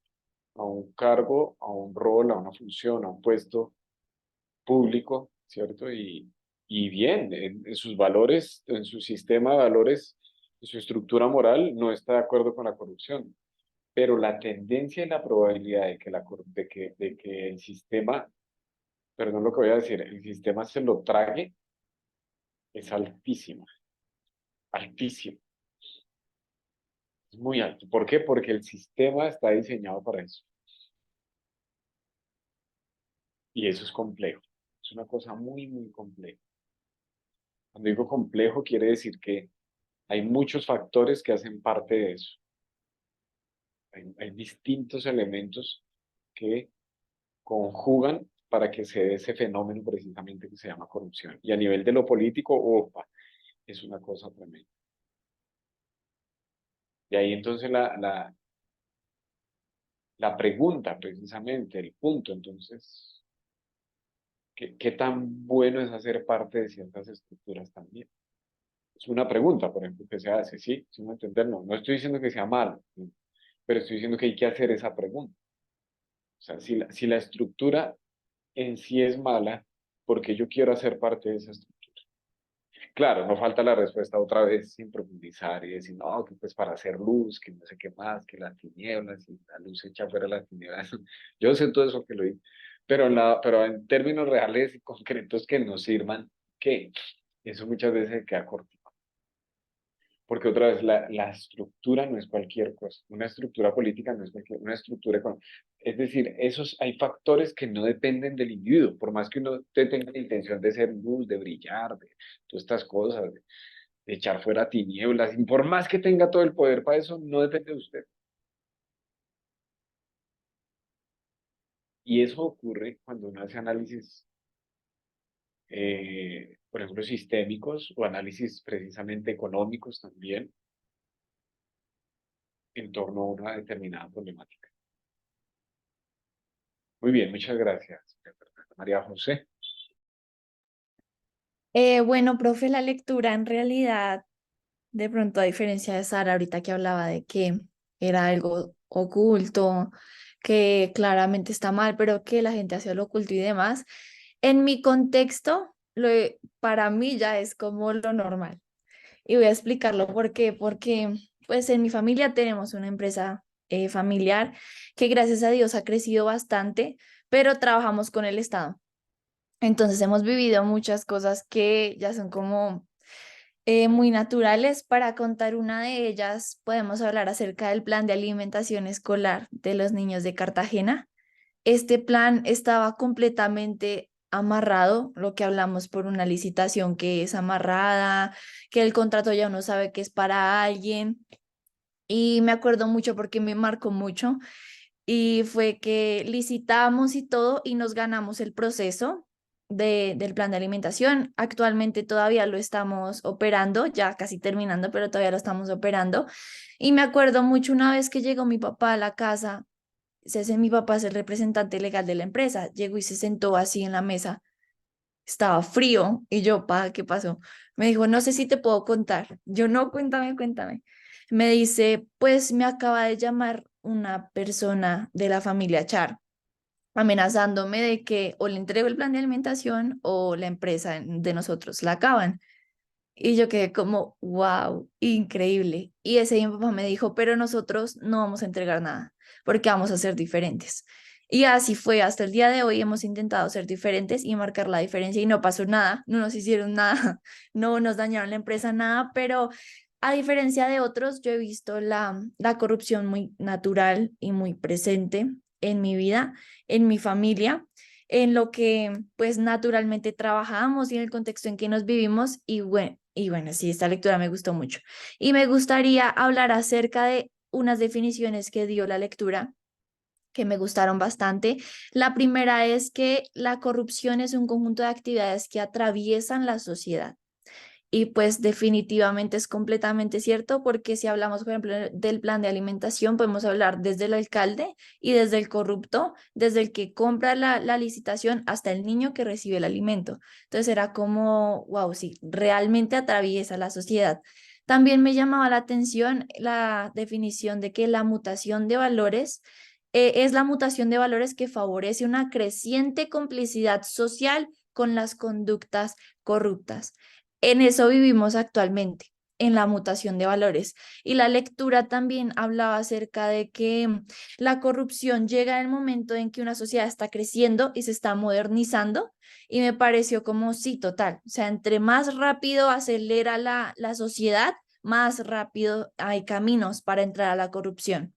cargo, a un rol, a una función, a un puesto público, ¿cierto? Y bien, en sus valores, en su sistema de valores, en su estructura moral, no está de acuerdo con la corrupción. Pero la tendencia y la probabilidad de que, de que el sistema, perdón lo que voy a decir, el sistema se lo trague es altísima, altísima, es muy alto. ¿Por qué? Porque el sistema está diseñado para eso. Y eso es complejo, es una cosa muy, muy compleja. Cuando digo complejo, quiere decir que hay muchos factores que hacen parte de eso. Hay distintos elementos que conjugan para que se dé ese fenómeno precisamente que se llama corrupción. Y a nivel de lo político, opa, es una cosa tremenda. Y ahí entonces la pregunta, precisamente, el punto, entonces, ¿qué tan bueno es hacer parte de ciertas estructuras también? Es una pregunta, por ejemplo, que se hace, ¿sí? Sin entender, no estoy diciendo que sea malo, pero estoy diciendo que hay que hacer esa pregunta. O sea, si la estructura en sí es mala, porque yo quiero hacer parte de esa estructura. Claro, no falta la respuesta otra vez sin profundizar y decir, no, que pues para hacer luz, que no sé qué más, que las tinieblas, y la luz echa fuera las tinieblas. Yo sé todo eso que lo digo, pero en términos reales y concretos que nos sirvan, que eso muchas veces se queda corto. Porque otra vez, la estructura no es cualquier cosa. Una estructura política no es una estructura económica. Es decir, hay factores que no dependen del individuo, por más que uno tenga la intención de ser luz, de brillar, de todas estas cosas, de echar fuera tinieblas, y por más que tenga todo el poder para eso, no depende de usted. Y eso ocurre cuando uno hace análisis, por ejemplo, sistémicos o análisis precisamente económicos también en torno a una determinada problemática. Muy bien, muchas gracias, María José. Bueno, profe, la lectura en realidad, de pronto a diferencia de Sara, ahorita que hablaba de que era algo oculto, que claramente está mal, pero que la gente hacía lo oculto y demás, en mi contexto, para mí ya es como lo normal. Y voy a explicarlo por qué, porque pues en mi familia tenemos una empresa familiar que gracias a Dios ha crecido bastante, pero trabajamos con el Estado. Entonces hemos vivido muchas cosas que ya son como muy naturales. Para contar una de ellas, podemos hablar acerca del plan de alimentación escolar de los niños de Cartagena. Este plan estaba completamente amarrado, lo que hablamos por una licitación que es amarrada, que el contrato ya uno sabe que es para alguien. Y me acuerdo mucho porque me marcó mucho y fue que licitamos y todo y nos ganamos el proceso del plan de alimentación. Actualmente todavía lo estamos operando, ya casi terminando, pero todavía lo estamos operando. Y me acuerdo mucho una vez que llegó mi papá a la casa, mi papá es el representante legal de la empresa, llegó y se sentó así en la mesa. Estaba frío y yo, pa, ¿qué pasó? Me dijo, no sé si te puedo contar. Yo, no, cuéntame, cuéntame. Me dice, pues me acaba de llamar una persona de la familia Char, amenazándome de que o le entrego el plan de alimentación o la empresa de nosotros la acaban. Y yo quedé como, wow, increíble. Y ese día mi papá me dijo, pero nosotros no vamos a entregar nada, porque vamos a ser diferentes. Y así fue, hasta el día de hoy hemos intentado ser diferentes y marcar la diferencia y no pasó nada, no nos hicieron nada, no nos dañaron la empresa, nada, pero a diferencia de otros, yo he visto la corrupción muy natural y muy presente en mi vida, en mi familia, en lo que pues naturalmente trabajamos y en el contexto en que nos vivimos y bueno, sí, esta lectura me gustó mucho. Y me gustaría hablar acerca de unas definiciones que dio la lectura que me gustaron bastante. La primera es que la corrupción es un conjunto de actividades que atraviesan la sociedad. Y pues definitivamente es completamente cierto, porque si hablamos, por ejemplo, del plan de alimentación, podemos hablar desde el alcalde y desde el corrupto, desde el que compra la licitación hasta el niño que recibe el alimento. Entonces era como, wow, sí, realmente atraviesa la sociedad. También me llamaba la atención la definición de que la mutación de valores es la mutación de valores que favorece una creciente complicidad social con las conductas corruptas. En eso vivimos actualmente, en la mutación de valores. Y la lectura también hablaba acerca de que la corrupción llega en el momento en que una sociedad está creciendo y se está modernizando. Y me pareció como, sí, total. O sea, entre más rápido acelera la sociedad, más rápido hay caminos para entrar a la corrupción.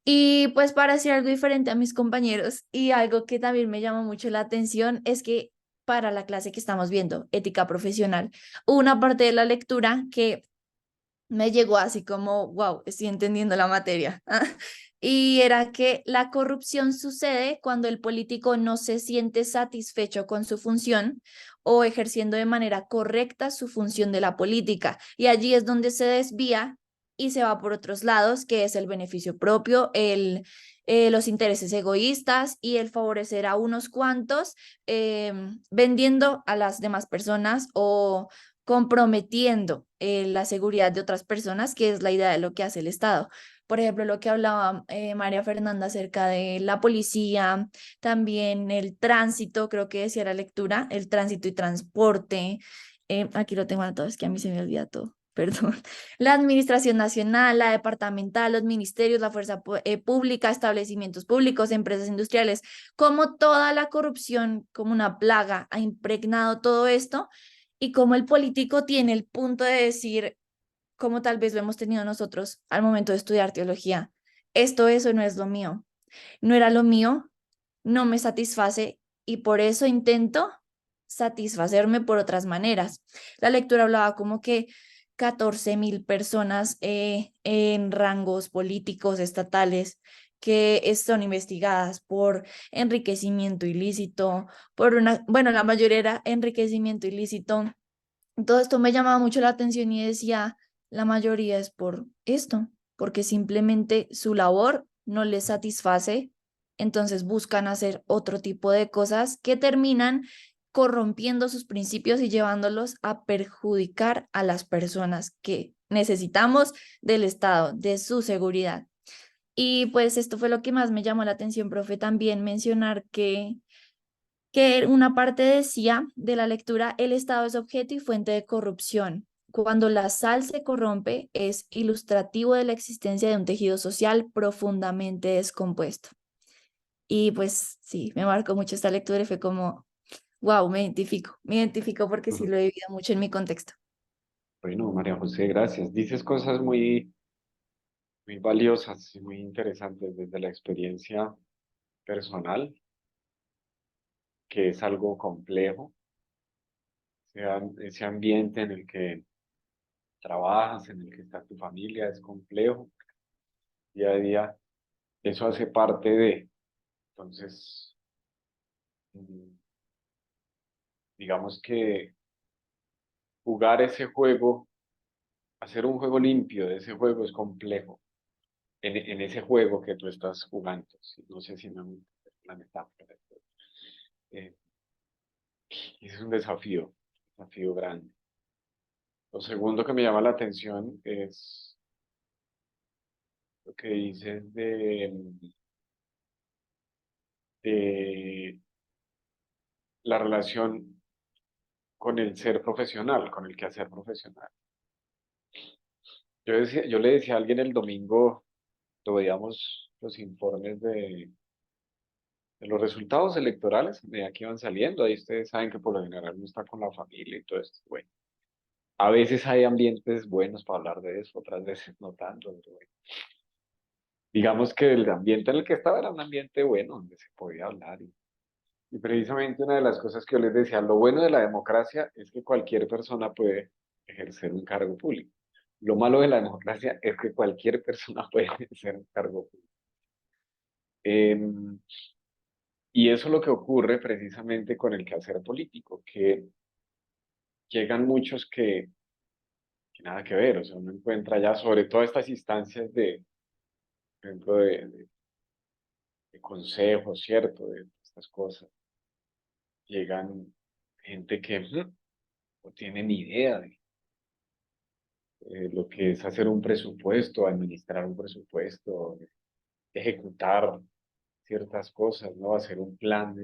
Y pues para hacer algo diferente a mis compañeros y algo que también me llamó mucho la atención es que para la clase que estamos viendo, ética profesional, hubo una parte de la lectura que me llegó así como, wow, estoy entendiendo la materia. Y era que la corrupción sucede cuando el político no se siente satisfecho con su función o ejerciendo de manera correcta su función de la política. Y allí es donde se desvía y se va por otros lados, que es el beneficio propio, los intereses egoístas y el favorecer a unos cuantos, vendiendo a las demás personas o comprometiendo la seguridad de otras personas, que es la idea de lo que hace el Estado. Por ejemplo, lo que hablaba María Fernanda acerca de la policía, también el tránsito, creo que decía la lectura, el tránsito y transporte. Aquí lo tengo anotado, es que a mí se me olvida todo. Perdón. La administración nacional, la departamental, los ministerios, la fuerza pública, establecimientos públicos, empresas industriales, como toda la corrupción, como una plaga, ha impregnado todo esto y como el político tiene el punto de decir, como tal vez lo hemos tenido nosotros al momento de estudiar teología, eso no es lo mío, no era lo mío, no me satisface y por eso intento satisfacerme por otras maneras. La lectura hablaba como que 14.000 personas en rangos políticos estatales que son investigadas por enriquecimiento ilícito, por una, bueno, la mayoría era enriquecimiento ilícito. Todo esto me llamaba mucho la atención y decía, la mayoría es por esto, porque simplemente su labor no les satisface, entonces buscan hacer otro tipo de cosas que terminan corrompiendo sus principios y llevándolos a perjudicar a las personas que necesitamos del Estado, de su seguridad. Y pues esto fue lo que más me llamó la atención, profe, también mencionar que una parte decía de la lectura, el Estado es objeto y fuente de corrupción. Cuando la sal se corrompe, es ilustrativo de la existencia de un tejido social profundamente descompuesto. Y pues sí, me marcó mucho esta lectura y fue como, wow, me identifico porque sí Ujú. lo he vivido mucho en mi contexto. Bueno, María José, gracias. Dices cosas muy, muy valiosas y muy interesantes desde la experiencia personal, que es algo complejo, ese ambiente en el que trabajas, en el que está tu familia, es complejo día a día. Eso hace parte de, entonces, mm, digamos que jugar ese juego, hacer un juego limpio de ese juego es complejo. En ese juego que tú estás jugando, sí, no sé si me la metáfora. Eh, es un desafío grande. Lo segundo que me llama la atención es lo que dices de la relación con el ser profesional, con el quehacer profesional. Yo le decía a alguien el domingo, lo veíamos los informes de los resultados electorales, de aquí van saliendo, ahí ustedes saben que por lo general uno está con la familia y todo esto. Bueno, a veces hay ambientes buenos para hablar de eso, otras veces no tanto. Pero bueno. Digamos que el ambiente en el que estaba era un ambiente bueno, donde se podía hablar. Y precisamente una de las cosas que yo les decía, lo bueno de la democracia es que cualquier persona puede ejercer un cargo público. Lo malo de la democracia es que cualquier persona puede ejercer un cargo público. Em, y eso es lo que ocurre precisamente con el quehacer político, que llegan muchos que nada que ver, o sea, uno encuentra ya sobre todo estas instancias de, por ejemplo, de consejos, ¿cierto? De estas cosas. Llegan gente que no tiene ni idea de lo que es hacer un presupuesto, administrar un presupuesto, ejecutar ciertas cosas, ¿no? Hacer un plan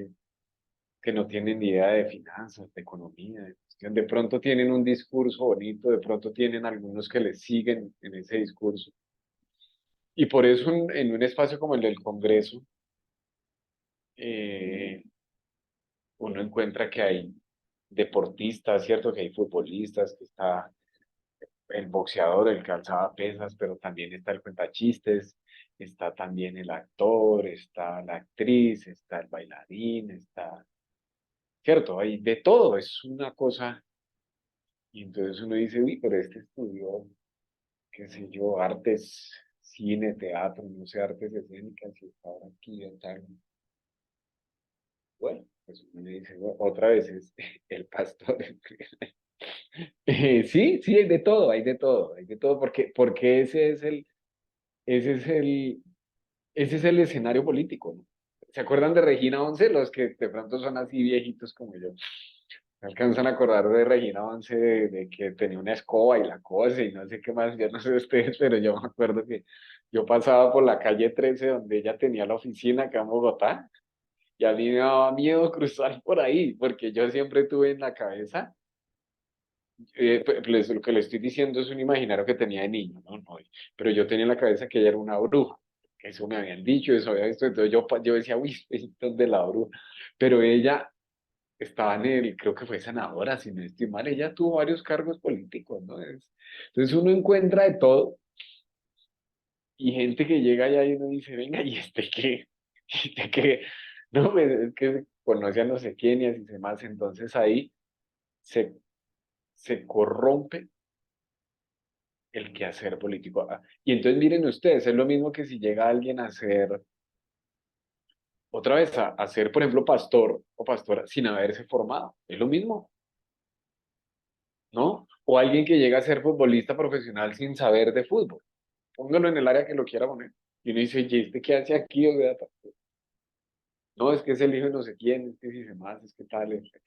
que no tienen ni idea de finanzas, de economía, de cuestión. De pronto tienen un discurso bonito, de pronto tienen algunos que les siguen en ese discurso. Y por eso en un espacio como el del Congreso, eh, uno encuentra que hay deportistas, ¿cierto? Que hay futbolistas, que está el boxeador, el que alzaba pesas, pero también está el cuentachistes, está también el actor, está la actriz, está el bailarín, está, ¿cierto? Hay de todo, es una cosa. Y entonces uno dice, uy, pero este estudió, qué sé yo, artes, cine, teatro, no sé, artes escénicas, y está ahora aquí, tal. Bueno, pues uno dice, "Bueno, otra vez es el pastor". Sí, sí, hay de todo, hay de todo, hay de todo, porque ese es ese es el escenario político, ¿no? ¿Se acuerdan de Regina Once? Los que de pronto son así viejitos como yo. ¿Se alcanzan a acordar de Regina Once, de que tenía una escoba y la cosa y no sé qué más? Yo no sé ustedes, pero yo me acuerdo que yo pasaba por la calle 13 donde ella tenía la oficina acá en Bogotá y a mí me daba miedo cruzar por ahí porque yo siempre tuve en la cabeza, lo que le estoy diciendo es un imaginario que tenía de niño, ¿no? No, pero yo tenía en la cabeza que ella era una bruja. Eso me habían dicho, eso había visto, entonces yo decía, uy, esto de la bruja. Pero ella estaba en el, creo que fue senadora, si no estoy mal, ella tuvo varios cargos políticos, ¿no? Entonces uno encuentra de todo y gente que llega allá y uno dice, venga, ¿y este qué? ¿Y este qué? No, pues es que conoce a no sé quién y así se más, entonces ahí se, se corrompe el quehacer político. Y entonces miren ustedes, es lo mismo que si llega alguien a ser, otra vez, a ser, por ejemplo, pastor o pastora sin haberse formado, es lo mismo. ¿No? O alguien que llega a ser futbolista profesional sin saber de fútbol. Póngalo en el área que lo quiera poner. Y uno dice, ¿y este qué hace aquí? O sea, no, es que es el hijo de no sé quién, es que si se más, es que tal, es que...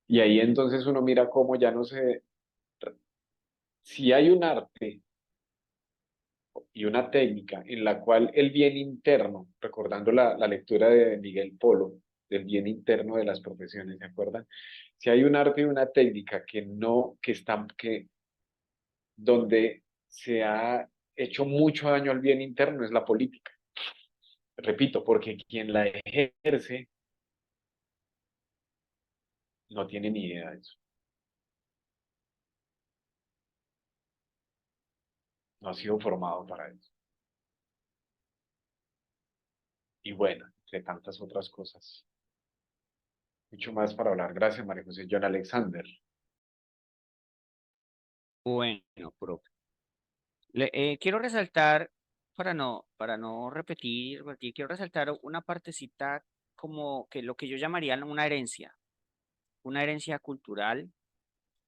Y ahí entonces uno mira cómo ya no se... Si hay un arte y una técnica en la cual el bien interno, recordando la lectura de Miguel Polo, del bien interno de las profesiones, ¿se acuerdan? Si hay un arte y una técnica que no, que están, que donde se ha hecho mucho daño al bien interno es la política. Repito, porque quien la ejerce no tiene ni idea de eso. No ha sido formado para eso. Y bueno, entre tantas otras cosas. Mucho más para hablar. Gracias, María José. John Alexander. Bueno, profe. Quiero resaltar, para no repetir, quiero resaltar una partecita como que lo que yo llamaría una herencia cultural.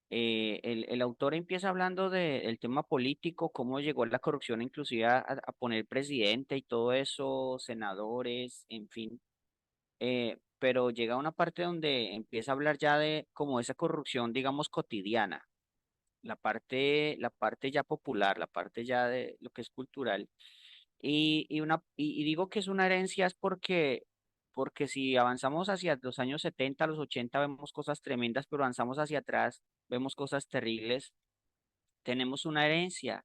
El autor empieza hablando del tema político, cómo llegó la corrupción inclusive a poner presidente y todo eso, senadores, en fin. Pero llega a una parte donde empieza a hablar ya de como esa corrupción, digamos, cotidiana, la parte ya popular, la parte ya de lo que es cultural. Y digo que es una herencia es porque si avanzamos hacia los años 70 los 80 vemos cosas tremendas, pero avanzamos hacia atrás, vemos cosas terribles, tenemos una herencia.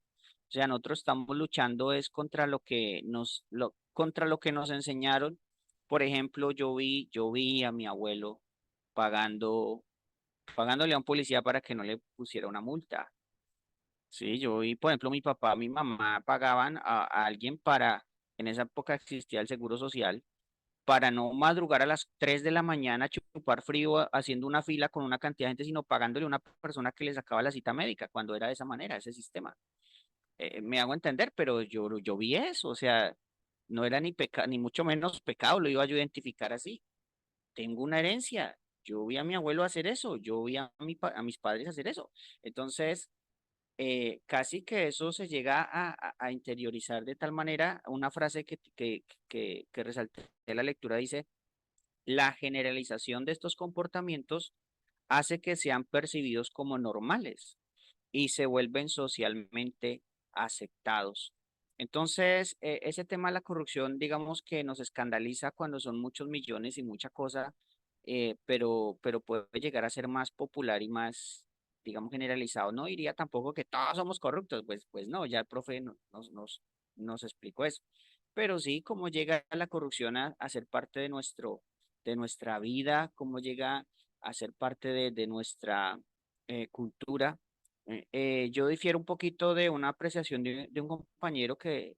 O sea, nosotros estamos luchando es contra contra lo que nos enseñaron. Por ejemplo, yo vi a mi abuelo pagando, pagándole a un policía para que no le pusiera una multa. Sí, yo vi, por ejemplo, mi papá, mi mamá pagaban a alguien en esa época existía el seguro social, para no madrugar a las 3 de la mañana, chupar frío, haciendo una fila con una cantidad de gente, sino pagándole a una persona que le sacaba la cita médica, cuando era de esa manera, ese sistema. Me hago entender, pero yo vi eso, o sea, no era ni pecado, ni mucho menos pecado, lo iba yo a identificar así. Tengo una herencia. Yo vi a mi abuelo hacer eso, yo vi a mis padres hacer eso. Entonces, casi que eso se llega a interiorizar de tal manera, una frase que resalté en la lectura dice, la generalización de estos comportamientos hace que sean percibidos como normales y se vuelven socialmente aceptados. Entonces, ese tema de la corrupción, digamos que nos escandaliza cuando son muchos millones y mucha cosa, pero puede llegar a ser más popular y más, digamos, generalizado. No diría tampoco que todos somos corruptos, pues no, ya el profe nos explicó eso. Pero sí, cómo llega la corrupción a ser parte de nuestra vida, cómo llega a ser parte de nuestra cultura. Yo difiero un poquito de una apreciación de un compañero que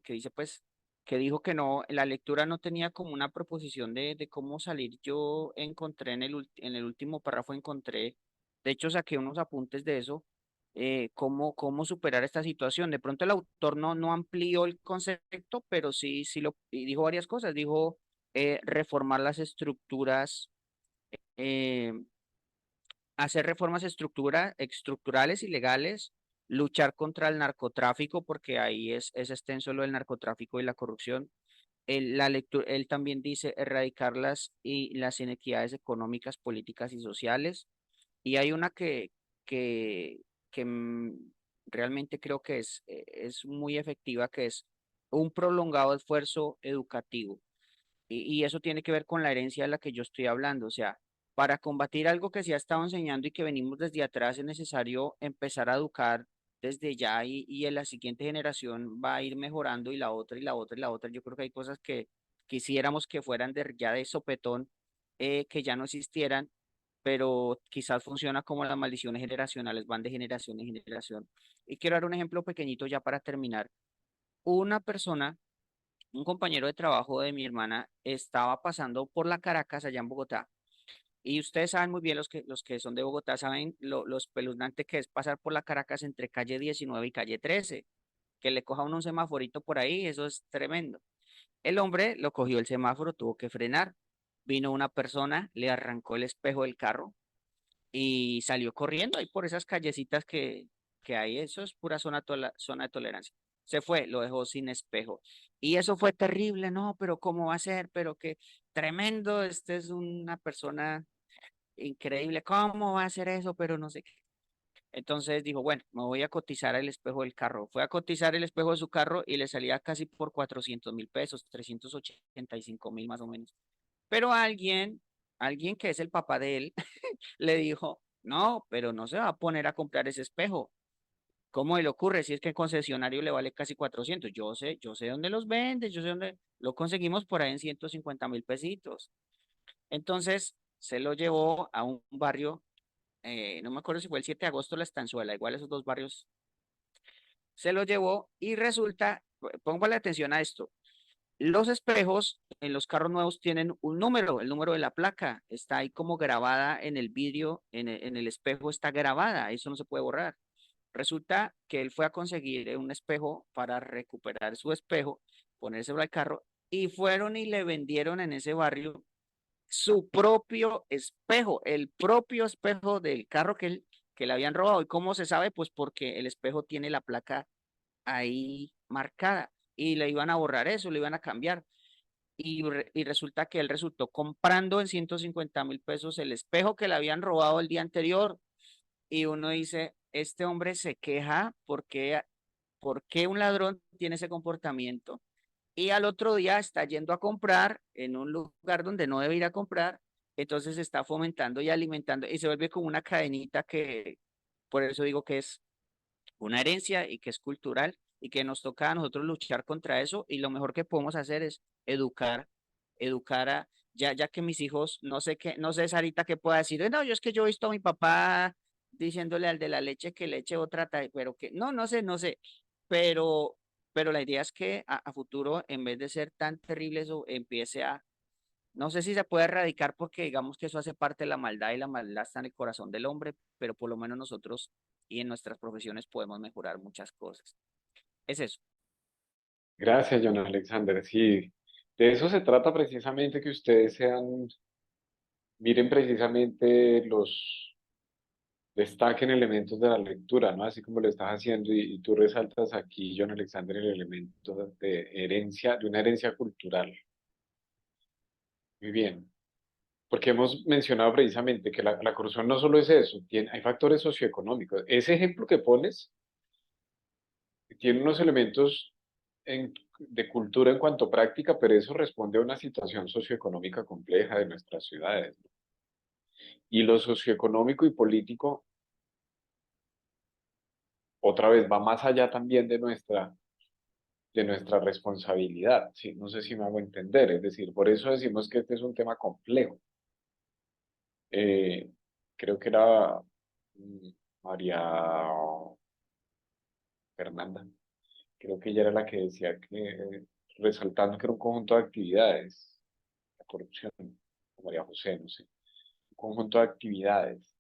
dice, pues, que dijo que no, la lectura no tenía como una proposición de cómo salir. Yo encontré en el último párrafo, encontré, de hecho, saqué unos apuntes de eso, cómo superar esta situación. De pronto el autor no amplió el concepto, pero sí y dijo varias cosas. Dijo reformar las estructuras. eh, Hacer reformas estructurales y legales, luchar contra el narcotráfico, porque ahí es extenso lo del narcotráfico y la corrupción. Él también dice erradicar las inequidades económicas, políticas y sociales. Y hay una que, que realmente creo que es muy efectiva, que es un prolongado esfuerzo educativo. Y eso tiene que ver con la herencia de la que yo estoy hablando. O sea, para combatir algo que se ha estado enseñando y que venimos desde atrás, es necesario empezar a educar desde ya y en la siguiente generación va a ir mejorando y la otra y la otra y la otra. Yo creo que hay cosas que quisiéramos que fueran ya de sopetón, que ya no existieran, pero quizás funciona como las maldiciones generacionales, van de generación en generación. Y quiero dar un ejemplo pequeñito ya para terminar. Una persona, un compañero de trabajo de mi hermana estaba pasando por la Caracas allá en Bogotá. Y ustedes saben muy bien, los que son de Bogotá, saben lo espeluznante que es pasar por la Caracas entre calle 19 y calle 13, que le coja uno un semaforito por ahí, eso es tremendo. El hombre lo cogió el semáforo, tuvo que frenar. Vino una persona, le arrancó el espejo del carro y salió corriendo ahí por esas callecitas que hay. Eso es pura zona de tolerancia. Se fue, lo dejó sin espejo. Y eso fue terrible, no, pero ¿cómo va a ser? Pero qué tremendo, este es una persona increíble, ¿cómo va a hacer eso? Pero no sé qué. Entonces dijo, bueno, me voy a cotizar el espejo del carro. Fue a cotizar el espejo de su carro y le salía casi por 400.000 pesos, 385.000 más o menos. Pero alguien que es el papá de él, le dijo, no, pero no se va a poner a comprar ese espejo. ¿Cómo le ocurre? Si es que el concesionario le vale casi 400. Yo sé dónde los vende, yo sé dónde lo conseguimos por ahí en 150.000 pesitos. Entonces se lo llevó a un barrio, no me acuerdo si fue el 7 de agosto o la Estanzuela, igual esos dos barrios. Se lo llevó y resulta, póngale atención a esto. Los espejos en los carros nuevos tienen un número, el número de la placa. Está ahí como grabada en el vidrio, en el espejo está grabada, eso no se puede borrar. Resulta que él fue a conseguir un espejo para recuperar su espejo, ponérselo al carro, y fueron y le vendieron en ese barrio su propio espejo, el propio espejo del carro que le habían robado. ¿Y cómo se sabe? Pues porque el espejo tiene la placa ahí marcada y le iban a borrar eso, le iban a cambiar. Y resulta que él resultó comprando en 150.000 pesos el espejo que le habían robado el día anterior. Y uno dice, este hombre se queja porque un ladrón tiene ese comportamiento. Y al otro día está yendo a comprar en un lugar donde no debe ir a comprar. Entonces está fomentando y alimentando y se vuelve como una cadenita que, por eso digo que es una herencia y que es cultural y que nos toca a nosotros luchar contra eso y lo mejor que podemos hacer es educar ya que mis hijos, no sé qué, no sé Sarita qué pueda decir, no, yo es que yo he visto a mi papá diciéndole al de la leche que le eche otra, pero que, no sé, pero, pero la idea es que a futuro, en vez de ser tan terrible, eso empiece no sé si se puede erradicar porque digamos que eso hace parte de la maldad y la maldad está en el corazón del hombre, pero por lo menos nosotros y en nuestras profesiones podemos mejorar muchas cosas. Es eso. Gracias, John Alexander. Sí, de eso se trata precisamente, que ustedes miren precisamente destaquen elementos de la lectura, ¿no? Así como lo estás haciendo y tú resaltas aquí, John Alexander, el elemento de herencia, de una herencia cultural. Muy bien. Porque hemos mencionado precisamente que la corrupción no solo es eso, hay factores socioeconómicos. Ese ejemplo que pones tiene unos elementos de cultura en cuanto a práctica, pero eso responde a una situación socioeconómica compleja de nuestras ciudades. Y lo socioeconómico y político, otra vez, va más allá también de nuestra responsabilidad. ¿Sí? No sé si me hago entender. Es decir, por eso decimos que este es un tema complejo. Eh, Creo que era María Fernanda. Creo que ella era la que decía que, resaltando que era un conjunto de actividades, la corrupción, María José, no sé, un conjunto de actividades.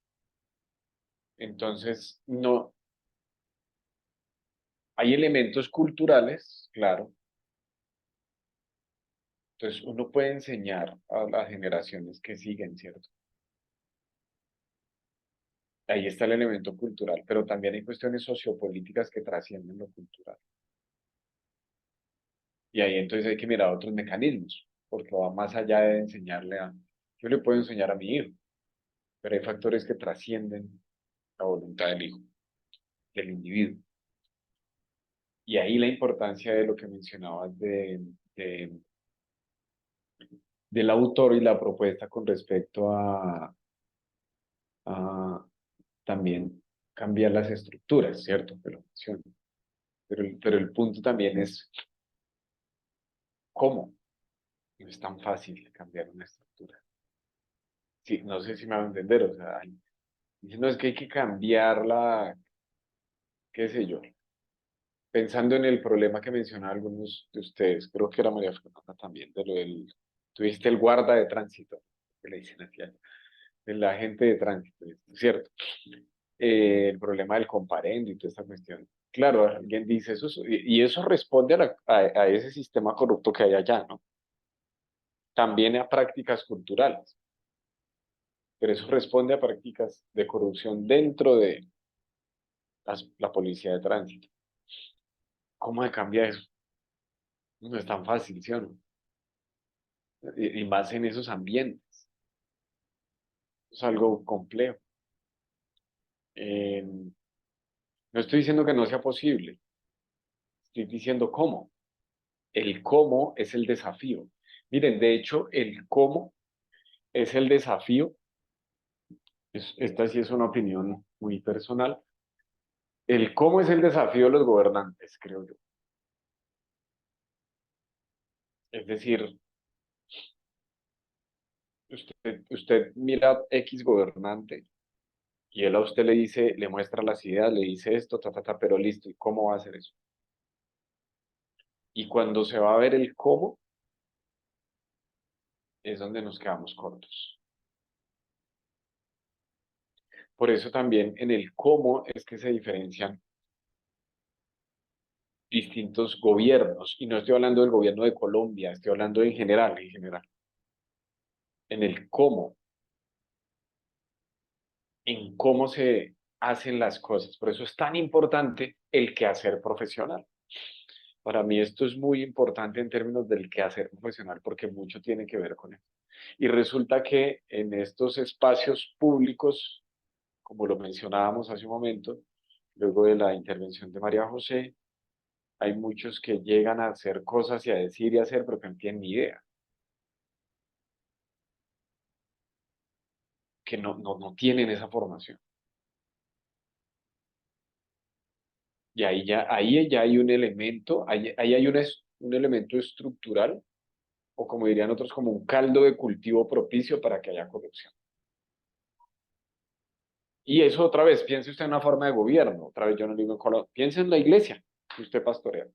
Entonces, no, hay elementos culturales, claro. Entonces, uno puede enseñar a las generaciones que siguen, ¿cierto? Ahí está el elemento cultural, pero también hay cuestiones sociopolíticas que trascienden lo cultural. Y ahí entonces hay que mirar otros mecanismos, porque va más allá de enseñarle yo le puedo enseñar a mi hijo, pero hay factores que trascienden la voluntad del hijo, del individuo. Y ahí la importancia de lo que mencionabas del autor y la propuesta con respecto a también cambiar las estructuras, ¿cierto? Pero el punto también es cómo. No es tan fácil cambiar una estructura. Sí, no sé si me va a entender, o sea, no es que hay que cambiarla, qué sé yo. Pensando en el problema que mencionaban algunos de ustedes, creo que era María Fernanda también, de lo tuviste el guarda de tránsito, que le dicen así, el agente de tránsito, ¿cierto? El problema del comparendo y toda esta cuestión. Claro, alguien dice eso, y eso responde a ese sistema corrupto que hay allá, ¿no? También a prácticas culturales, pero eso responde a prácticas de corrupción dentro de la policía de tránsito. ¿Cómo se cambia eso? No es tan fácil, ¿sí o no? Y más en esos ambientes. Es algo complejo. Eh, no estoy diciendo que no sea posible, estoy diciendo cómo. El cómo es el desafío. Miren, de hecho, el cómo es el desafío. Esta sí es una opinión muy personal. El cómo es el desafío de los gobernantes, creo yo. Es decir, usted mira X gobernante y él a usted le dice, le muestra las ideas, le dice esto, pero listo, ¿y cómo va a hacer eso? Y cuando se va a ver el cómo, es donde nos quedamos cortos. Por eso también en el cómo es que se diferencian distintos gobiernos. Y no estoy hablando del gobierno de Colombia, estoy hablando en general, en general. En el cómo, en cómo se hacen las cosas. Por eso es tan importante el quehacer profesional. Para mí esto es muy importante en términos del quehacer profesional porque mucho tiene que ver con eso. Y resulta que en estos espacios públicos, como lo mencionábamos hace un momento, luego de la intervención de María José, hay muchos que llegan a hacer cosas y a decir y hacer, pero que no tienen ni idea, que no tienen esa formación. Y ahí ya hay un elemento, ahí hay un elemento estructural, o como dirían otros, como un caldo de cultivo propicio para que haya corrupción. Y eso otra vez, piense usted en una forma de gobierno, otra vez yo no digo en Colombia, piense en la iglesia que usted pastorea.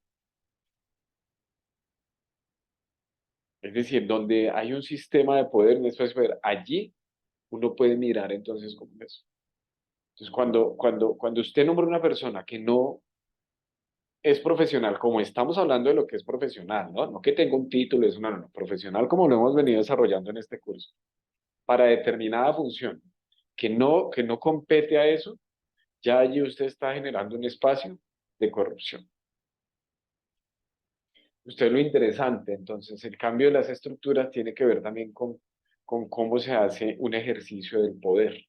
Es decir, donde hay un sistema de poder, un espacio de poder, allí uno puede mirar entonces cómo es eso. Entonces, cuando usted nombra una persona que no es profesional, como estamos hablando de lo que es profesional, ¿no? No que tenga un título, es no, profesional como lo hemos venido desarrollando en este curso, para determinada función que no compete a eso, ya allí usted está generando un espacio de corrupción. Usted lo interesante, entonces, el cambio de las estructuras tiene que ver también con cómo se hace un ejercicio del poder.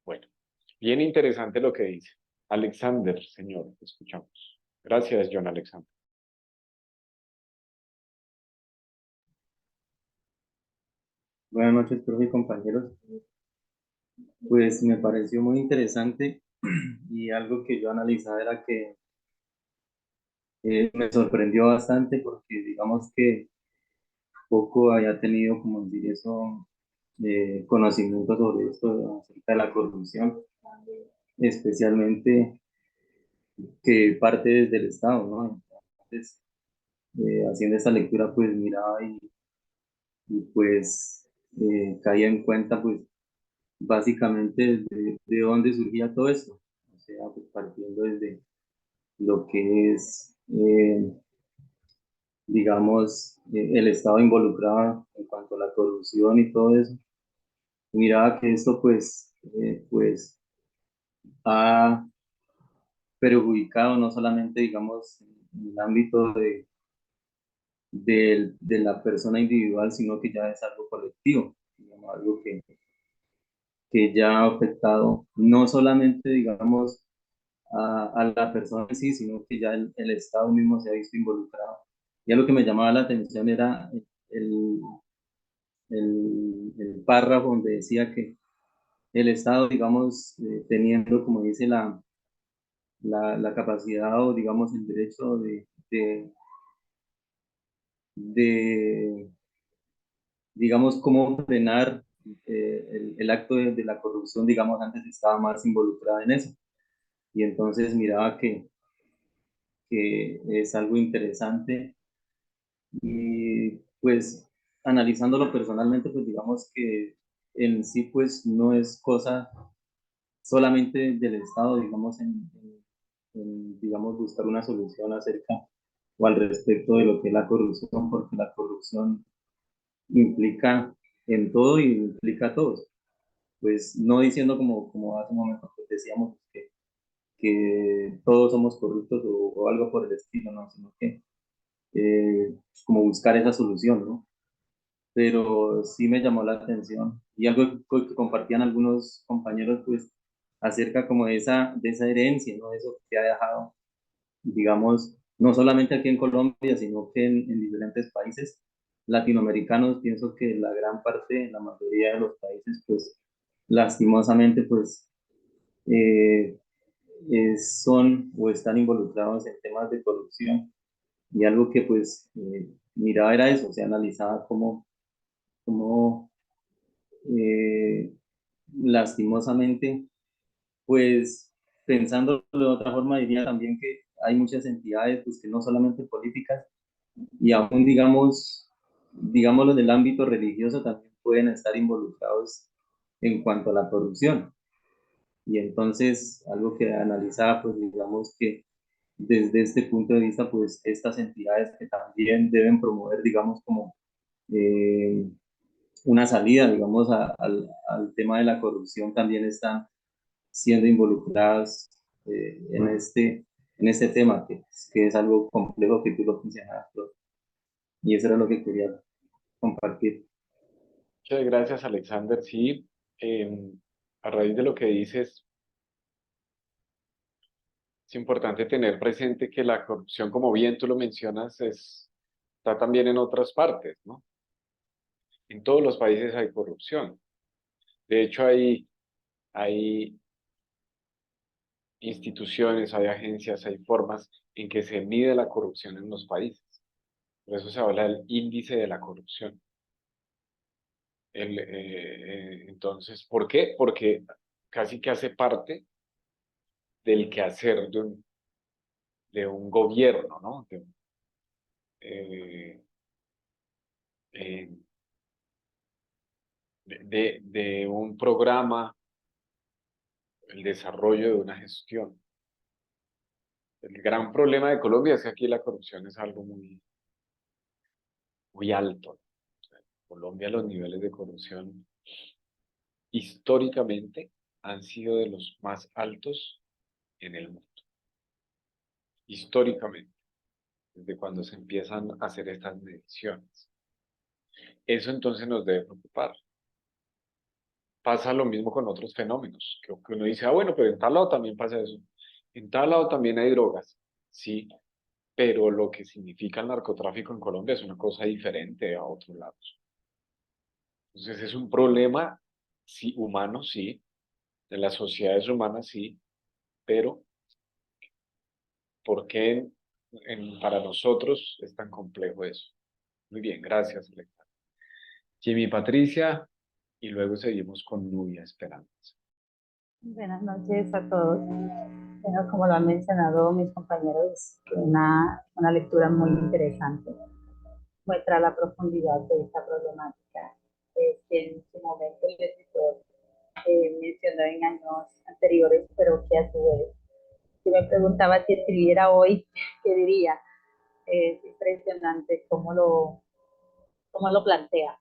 Bueno, bien interesante lo que dice. Alexander, señor, escuchamos. Gracias, John Alexander. Buenas noches, profe y compañeros. Pues me pareció muy interesante y algo que yo analizaba era que me sorprendió bastante porque digamos que poco había tenido, como decir eso, conocimiento sobre esto acerca de la corrupción, especialmente que parte desde el Estado, ¿no? Entonces, haciendo esta lectura, pues miraba y pues caía en cuenta, pues básicamente de dónde surgía todo esto. O sea, pues partiendo desde lo que es, digamos, el Estado involucrado en cuanto a la corrupción y todo eso. Miraba que esto pues ha perjudicado no solamente, digamos, en el ámbito de la persona individual, sino que ya es algo colectivo, digamos, algo que ya ha afectado no solamente, digamos, a la persona en sí, sino que ya el Estado mismo se ha visto involucrado. Ya lo que me llamaba la atención era el, el párrafo donde decía que el Estado, digamos, teniendo, como dice, la capacidad o, digamos, el derecho de digamos, cómo frenar el acto de la corrupción, digamos, antes estaba más involucrada en eso. Y entonces miraba que es algo interesante y pues analizándolo personalmente, pues digamos que en sí pues no es cosa solamente del Estado, digamos, digamos, buscar una solución acerca o al respecto de lo que es la corrupción, porque la corrupción implica en todo y implica a todos. Pues no diciendo como hace un momento pues decíamos que todos somos corruptos o algo por el estilo, no, sino que como buscar esa solución, ¿no? Pero sí me llamó la atención y algo que compartían algunos compañeros pues acerca como de esa herencia, ¿no? Eso que ha dejado, digamos, no solamente aquí en Colombia, sino que en diferentes países latinoamericanos, pienso que la gran parte, la mayoría de los países, pues lastimosamente, pues eh, son o están involucrados en temas de corrupción. Y algo que pues miraba era eso, o sea, analizaba cómo lastimosamente, pues pensando de otra forma, diría también que hay muchas entidades pues, que no solamente políticas, y aún digámoslo del ámbito religioso también pueden estar involucrados en cuanto a la corrupción. Y entonces, algo que analizaba, pues digamos que desde este punto de vista, pues estas entidades que también deben promover, digamos, como eh, una salida, digamos, al tema de la corrupción, también están siendo involucradas en este tema, que es algo complejo que tú lo mencionabas, y eso era lo que quería compartir. Muchas gracias, Alexander. Sí, a raíz de lo que dices, es importante tener presente que la corrupción, como bien tú lo mencionas, está también en otras partes, ¿no? En todos los países hay corrupción. De hecho, hay instituciones, hay agencias, hay formas en que se mide la corrupción en los países. Por eso se habla del índice de la corrupción. Entonces, ¿por qué? Porque casi que hace parte del quehacer de un gobierno, ¿no? Eh, eh, de un programa el desarrollo de una gestión. El gran problema de Colombia es que aquí la corrupción es algo muy, muy alto. O sea, en Colombia los niveles de corrupción históricamente han sido de los más altos en el mundo. Históricamente, desde cuando se empiezan a hacer estas mediciones. Eso entonces nos debe preocupar. Pasa lo mismo con otros fenómenos, que uno dice, ah, bueno, pero en tal lado también pasa eso. En tal lado también hay drogas, sí, pero lo que significa el narcotráfico en Colombia es una cosa diferente a otros lados. Entonces es un problema, sí, humano, sí, de las sociedades humanas, sí, pero ¿por qué para nosotros es tan complejo eso? Muy bien, gracias, Alexa. Jimmy Patricia, y luego seguimos con Nubia Esperanza. Buenas noches a todos. Bueno, como lo han mencionado mis compañeros, una lectura muy interesante. Muestra la profundidad de esta problemática que en su momento el escritor mencionó en años anteriores, pero que a su vez, si me preguntaba si escribiera hoy, ¿qué diría? Es impresionante cómo lo plantea.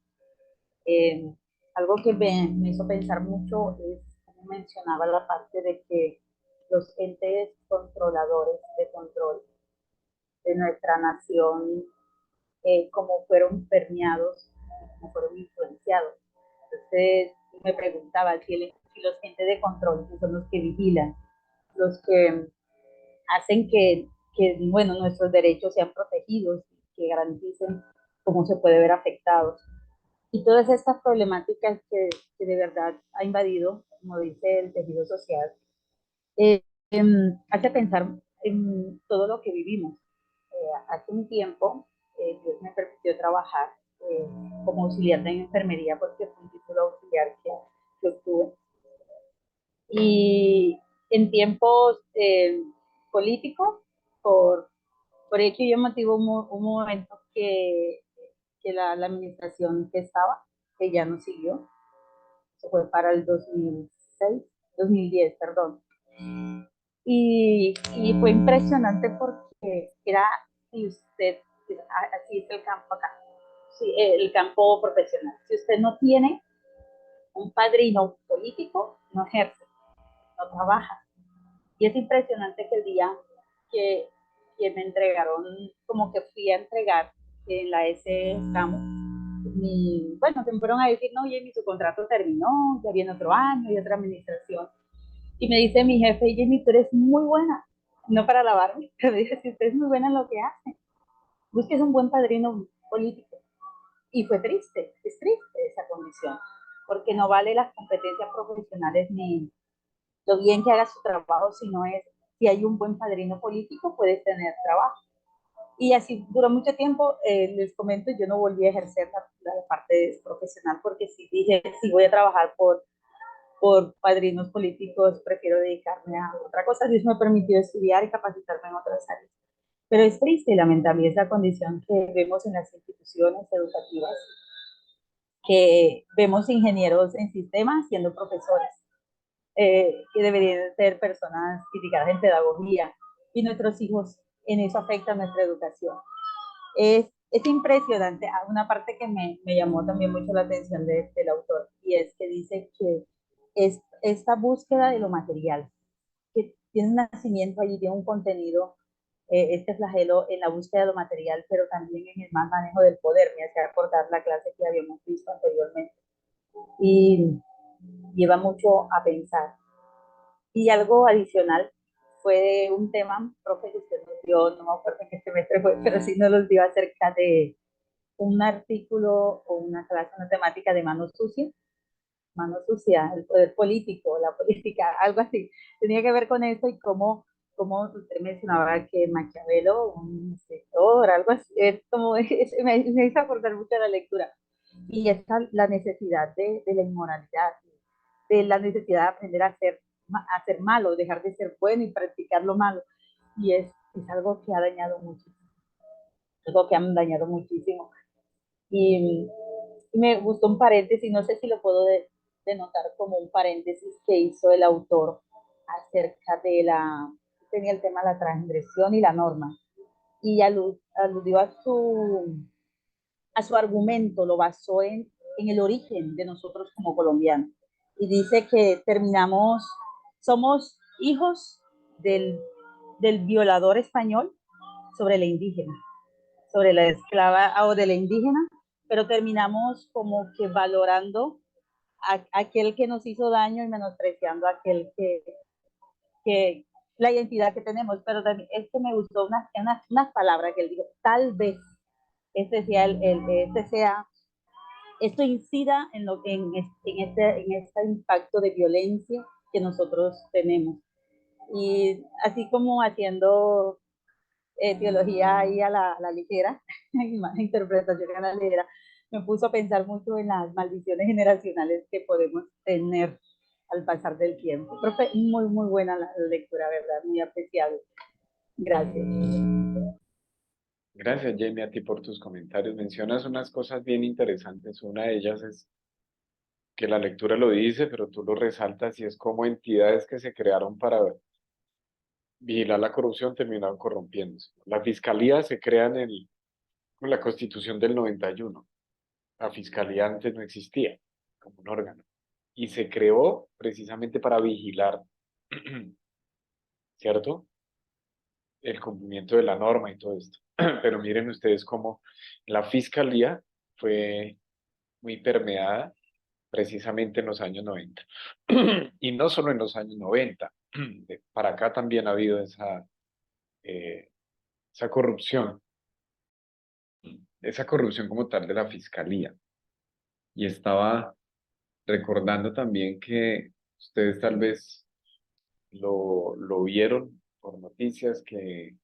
Eh, Algo que me hizo pensar mucho es, como mencionaba, la parte de que los entes controladores de control de nuestra nación, como fueron permeados, como fueron influenciados. Entonces me preguntaba si los entes de control, que son los que vigilan, los que hacen bueno, nuestros derechos sean protegidos, que garanticen cómo se puede ver afectados. Y todas estas problemáticas que de verdad ha invadido, como dice el tejido social, eh, hace pensar en todo lo que vivimos. Hace un tiempo, Dios me permitió trabajar como auxiliar de enfermería porque fue un título auxiliar que obtuve. Y en tiempos políticos, por hecho y motivo, un momento que la administración que estaba, que ya no siguió, se fue para el 2010, perdón. Y fue impresionante porque era, si usted, así es el campo acá, sí, el campo profesional. Si usted no tiene un padrino político, no ejerce, no trabaja. Y es impresionante que el día que, que me entregaron, como que fui a entregar en la S Ramos, bueno, se me fueron a decir, no, Jamie, su contrato terminó, ya viene otro año y otra administración. Y me dice mi jefe, Jamie, tú eres muy buena, no para alabarme, pero me dice, si usted es muy buena en lo que hace, busques un buen padrino político. Y fue triste, es triste esa condición, porque no vale las competencias profesionales ni lo bien que haga su trabajo, sino es, si hay un buen padrino político, puedes tener trabajo. Y así duró mucho tiempo, les comento, yo no volví a ejercer la parte profesional porque sí dije, si voy a trabajar por padrinos políticos, prefiero dedicarme a otra cosa. Dios me permitió estudiar y capacitarme en otras áreas. Pero es triste y lamentable esa condición que vemos en las instituciones educativas, que vemos ingenieros en sistemas siendo profesores, que deberían ser personas criticadas en pedagogía, y nuestros hijos, en eso afecta nuestra educación. Es impresionante. Una parte que me llamó también mucho la atención del autor, y es que dice que es esta búsqueda de lo material, que tiene un nacimiento allí, tiene un contenido, este flagelo en la búsqueda de lo material, pero también en el mal manejo del poder. Me hace acordar la clase que habíamos visto anteriormente. Y lleva mucho a pensar. Y algo adicional fue un tema, profe, que usted nos dio, no me acuerdo en qué semestre fue, pero sí nos los dio acerca de un artículo o una clase, una temática de mano sucia, el poder político, la política, algo así. Tenía que ver con eso y cómo usted mencionaba que Maquiavelo, un escritor, algo así, es como, me hizo acordar mucho de la lectura. Y esta, la necesidad de la inmoralidad, de la necesidad de aprender a ser malo, dejar de ser bueno y practicar lo malo. Y es algo que ha dañado muchísimo, algo que han dañado muchísimo. Y me gustó un paréntesis, no sé si lo puedo denotar como un paréntesis que hizo el autor acerca de tenía el tema de la transgresión y la norma, y aludió a su argumento, lo basó en el origen de nosotros como colombianos, y dice que somos hijos del violador español sobre la indígena, sobre la esclava o de la indígena, pero terminamos como que valorando a aquel que nos hizo daño y menospreciando a aquel que la identidad que tenemos. Pero también es que me gustó unas palabras que él dijo: tal vez esto incida en este impacto de violencia que nosotros tenemos. Y así como haciendo teología ahí a la ligera, interpretación a la ligera, me puso a pensar mucho en las maldiciones generacionales que podemos tener al pasar del tiempo. Profe, muy, muy buena la lectura, ¿verdad? Muy apreciable. Gracias. Gracias, Jamie, a ti por tus comentarios. Mencionas unas cosas bien interesantes. Una de ellas es que la lectura lo dice, pero tú lo resaltas, y es como entidades que se crearon para vigilar la corrupción terminaron corrompiéndose. La fiscalía se crea con la Constitución del 91. La fiscalía antes no existía como un órgano, y se creó precisamente para vigilar, ¿cierto?, el cumplimiento de la norma y todo esto. Pero miren ustedes cómo la fiscalía fue muy permeada precisamente en los años 90. Y no solo en los años 90, para acá también ha habido esa corrupción, como tal de la fiscalía. Y estaba recordando también que ustedes tal vez lo vieron por noticias, que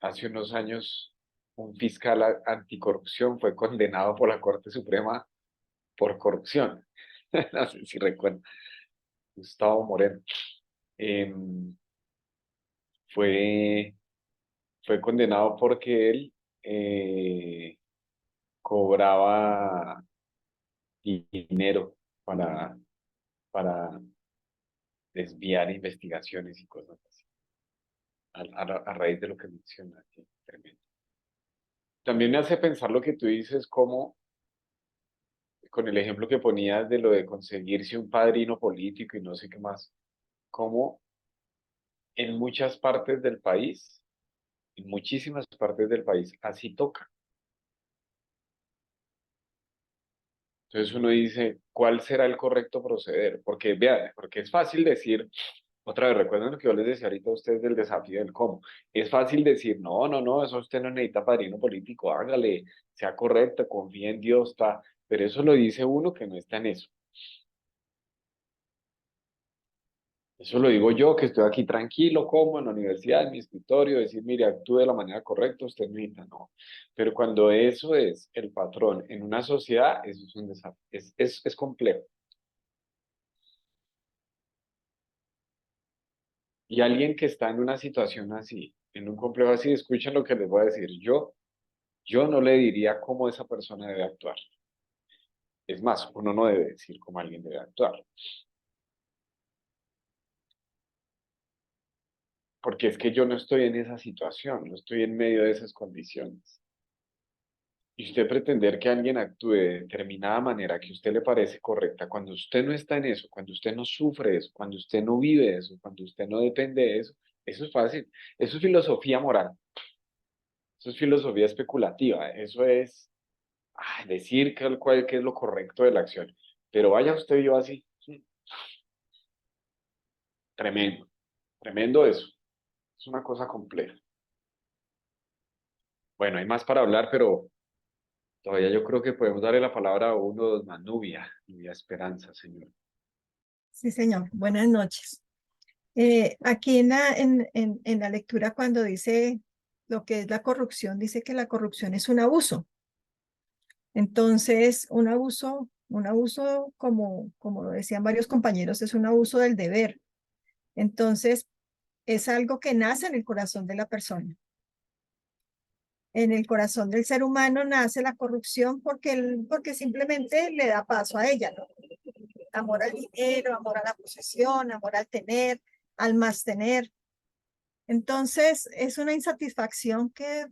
hace unos años un fiscal anticorrupción fue condenado por la Corte Suprema por corrupción. No sé si recuerdan, Gustavo Moreno. Fue, fue condenado porque él cobraba dinero para desviar investigaciones y cosas así, a raíz de lo que menciona aquí. Tremendo. También me hace pensar lo que tú dices, como con el ejemplo que ponías de lo de conseguirse un padrino político y no sé qué más, como en muchas partes del país, en muchísimas partes del país, así toca. Entonces uno dice, ¿cuál será el correcto proceder? Porque vean, porque es fácil decir, otra vez, recuerden lo que yo les decía ahorita a ustedes del desafío del cómo. Es fácil decir, no, no, no, eso usted no necesita padrino político, hágale, sea correcto, confíe en Dios, está. Pero eso lo dice uno que no está en eso. Eso lo digo yo, que estoy aquí tranquilo, como en la universidad, en mi escritorio, decir, mire, actúe de la manera correcta, usted no necesita, no. Pero cuando eso es el patrón en una sociedad, eso es un desafío, es complejo. Y alguien que está en una situación así, en un complejo así, escuchen lo que les voy a decir. Yo no le diría cómo esa persona debe actuar. Es más, uno no debe decir cómo alguien debe actuar. Porque es que yo no estoy en esa situación, no estoy en medio de esas condiciones. Y usted pretender que alguien actúe de determinada manera que a usted le parece correcta, cuando usted no está en eso, cuando usted no sufre eso, cuando usted no vive eso, cuando usted no depende de eso es fácil. Eso es filosofía moral. Eso es filosofía especulativa. Eso es decir qué es lo correcto de la acción. Pero vaya usted y yo así. Tremendo. Tremendo eso. Es una cosa compleja. Bueno, hay más para hablar, pero todavía yo creo que podemos darle la palabra a uno de los más. Nubia Esperanza, señor. Sí, señor. Buenas noches. Aquí en la lectura, cuando dice lo que es la corrupción, dice que la corrupción es un abuso. Entonces, un abuso, como lo decían varios compañeros, es un abuso del deber. Entonces, es algo que nace en el corazón de la persona. En el corazón del ser humano nace la corrupción porque simplemente le da paso a ella, ¿no? amor al dinero, amor a la posesión, amor al tener, al más tener. Entonces, es una insatisfacción que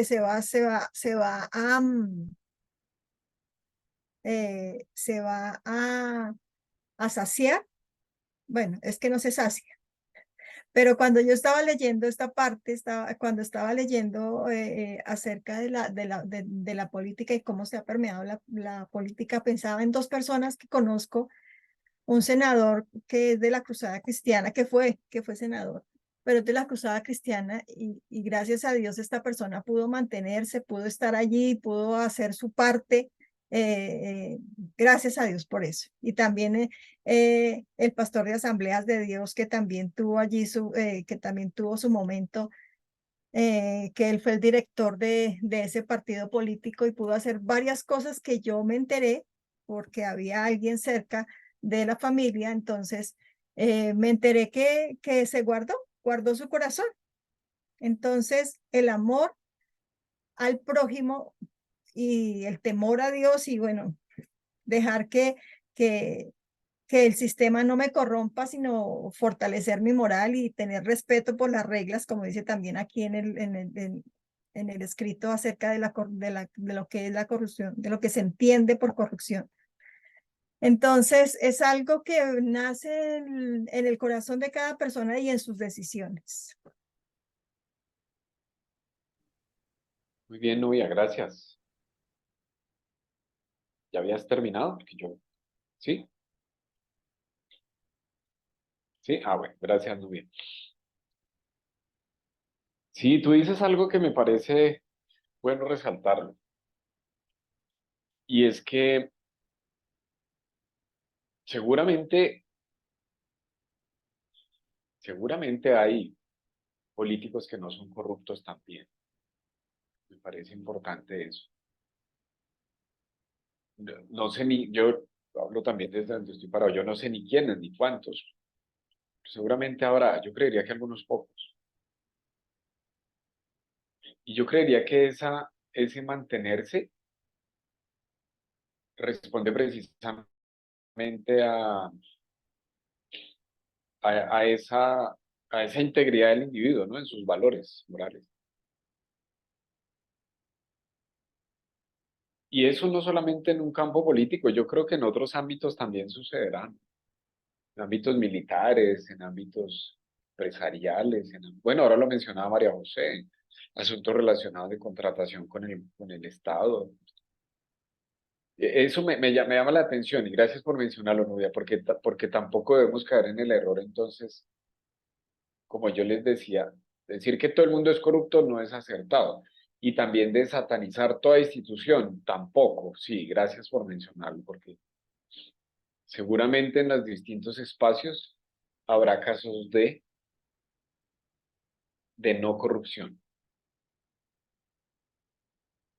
se va a saciar. Bueno, es que no se sacia. Pero cuando yo estaba leyendo esta parte, cuando estaba leyendo acerca de la política y cómo se ha permeado la política, pensaba en dos personas que conozco, un senador que es de la Cruzada Cristiana, que fue senador, pero es de la Cruzada Cristiana y gracias a Dios esta persona pudo mantenerse, pudo estar allí, pudo hacer su parte. Gracias a Dios por eso. Y también el pastor de Asambleas de Dios que también tuvo allí que también tuvo su momento, que él fue el director de ese partido político y pudo hacer varias cosas que yo me enteré porque había alguien cerca de la familia, entonces me enteré que se guardó su corazón. Entonces, el amor al prójimo y el temor a Dios y bueno, dejar que, que el sistema no me corrompa, sino fortalecer mi moral y tener respeto por las reglas, como dice también aquí en el escrito acerca de lo que es la corrupción, de lo que se entiende por corrupción. Entonces, es algo que nace en el corazón de cada persona y en sus decisiones. Muy bien, Nubia, gracias. ¿Ya habías terminado? Porque yo, ¿sí? Sí, bueno, gracias, Nubia. Sí, tú dices algo que me parece bueno resaltarlo. Y es que seguramente hay políticos que no son corruptos también. Me parece importante eso. No sé yo hablo también desde donde estoy parado, yo no sé ni quiénes ni cuántos. Seguramente habrá, yo creería que algunos pocos. Y yo creería que ese mantenerse responde precisamente a esa integridad del individuo, ¿no? En sus valores morales. Y eso no solamente en un campo político, yo creo que en otros ámbitos también sucederán. En ámbitos militares, en ámbitos empresariales, bueno, ahora lo mencionaba María José, asuntos relacionados de contratación con el Estado. Eso me llama la atención y gracias por mencionarlo, Nubia, porque tampoco debemos caer en el error entonces, como yo les decía, decir que todo el mundo es corrupto no es acertado. Y también de satanizar toda institución, tampoco. Sí, gracias por mencionarlo, porque seguramente en los distintos espacios habrá casos de no corrupción,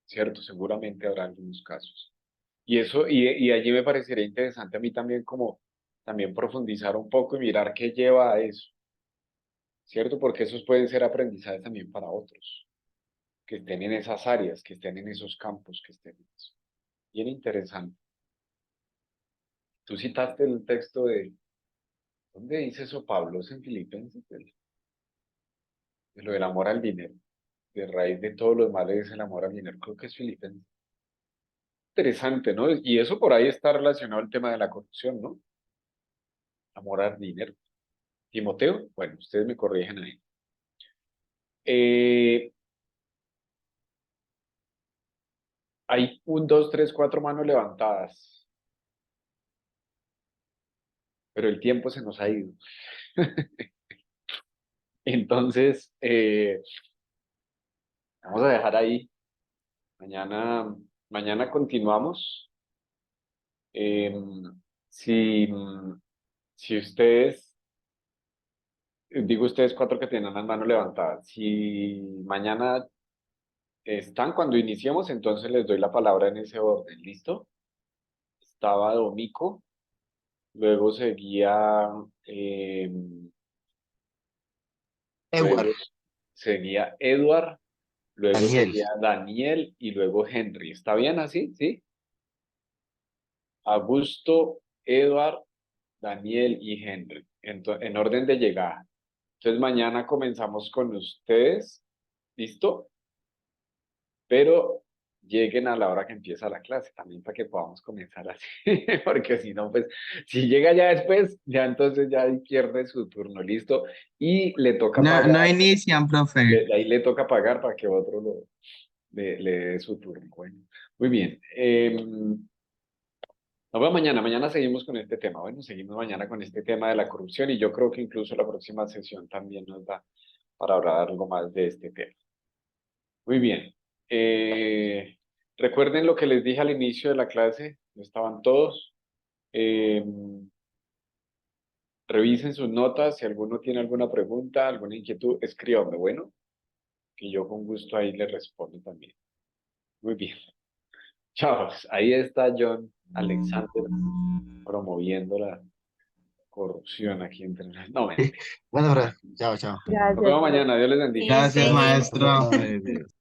¿cierto? Seguramente habrá algunos casos. Y allí me parecería interesante a mí también como también profundizar un poco y mirar qué lleva a eso, ¿cierto? Porque esos pueden ser aprendizajes también para otros, que estén en esas áreas, que estén en esos campos, que estén en eso. Bien interesante. Tú citaste el texto ¿dónde dice eso Pablo? ¿Es en Filipenses? De lo del amor al dinero. De raíz de todos los males es el amor al dinero. Creo que es Filipenses. Interesante, ¿no? Y eso por ahí está relacionado al tema de la corrupción, ¿no? Amor al dinero. Timoteo, bueno, ustedes me corrigen ahí. Hay 1, 2, 3, 4 manos levantadas, pero el tiempo se nos ha ido. Entonces, vamos a dejar ahí. Mañana continuamos. Si, si ustedes, digo ustedes 4 que tienen las manos levantadas, si mañana están cuando iniciemos, entonces les doy la palabra en ese orden. ¿Listo? Estaba Domico, luego seguía luego seguía Edward, luego Daniel. seguía Daniel y luego Henry. ¿Está bien así? ¿Sí? Augusto, Edward, Daniel y Henry, en orden de llegada. Entonces mañana comenzamos con ustedes, ¿listo? Pero lleguen a la hora que empieza la clase, también para que podamos comenzar así, porque si no, pues, si llega ya después, ya entonces ya ahí pierde su turno, ¿listo? Y le toca No, no pagar, inician, profe. ahí le toca pagar para que otro le dé su turno. Bueno, muy bien. Nos vemos mañana. Mañana seguimos con este tema. Bueno, seguimos mañana con este tema de la corrupción y yo creo que incluso la próxima sesión también nos da para hablar algo más de este tema. Muy bien. Recuerden lo que les dije al inicio de la clase. Estaban todos. Revisen sus notas. Si alguno tiene alguna pregunta, alguna inquietud, escríbame. Bueno, que yo con gusto ahí le respondo también. Muy bien. Chao. Ahí está John Alexander promoviendo la corrupción aquí entre nosotros. No, mentira. Bueno, profe, chao, chao. Nos vemos mañana. Dios les bendiga. Gracias, Feliz. maestro. Adiós.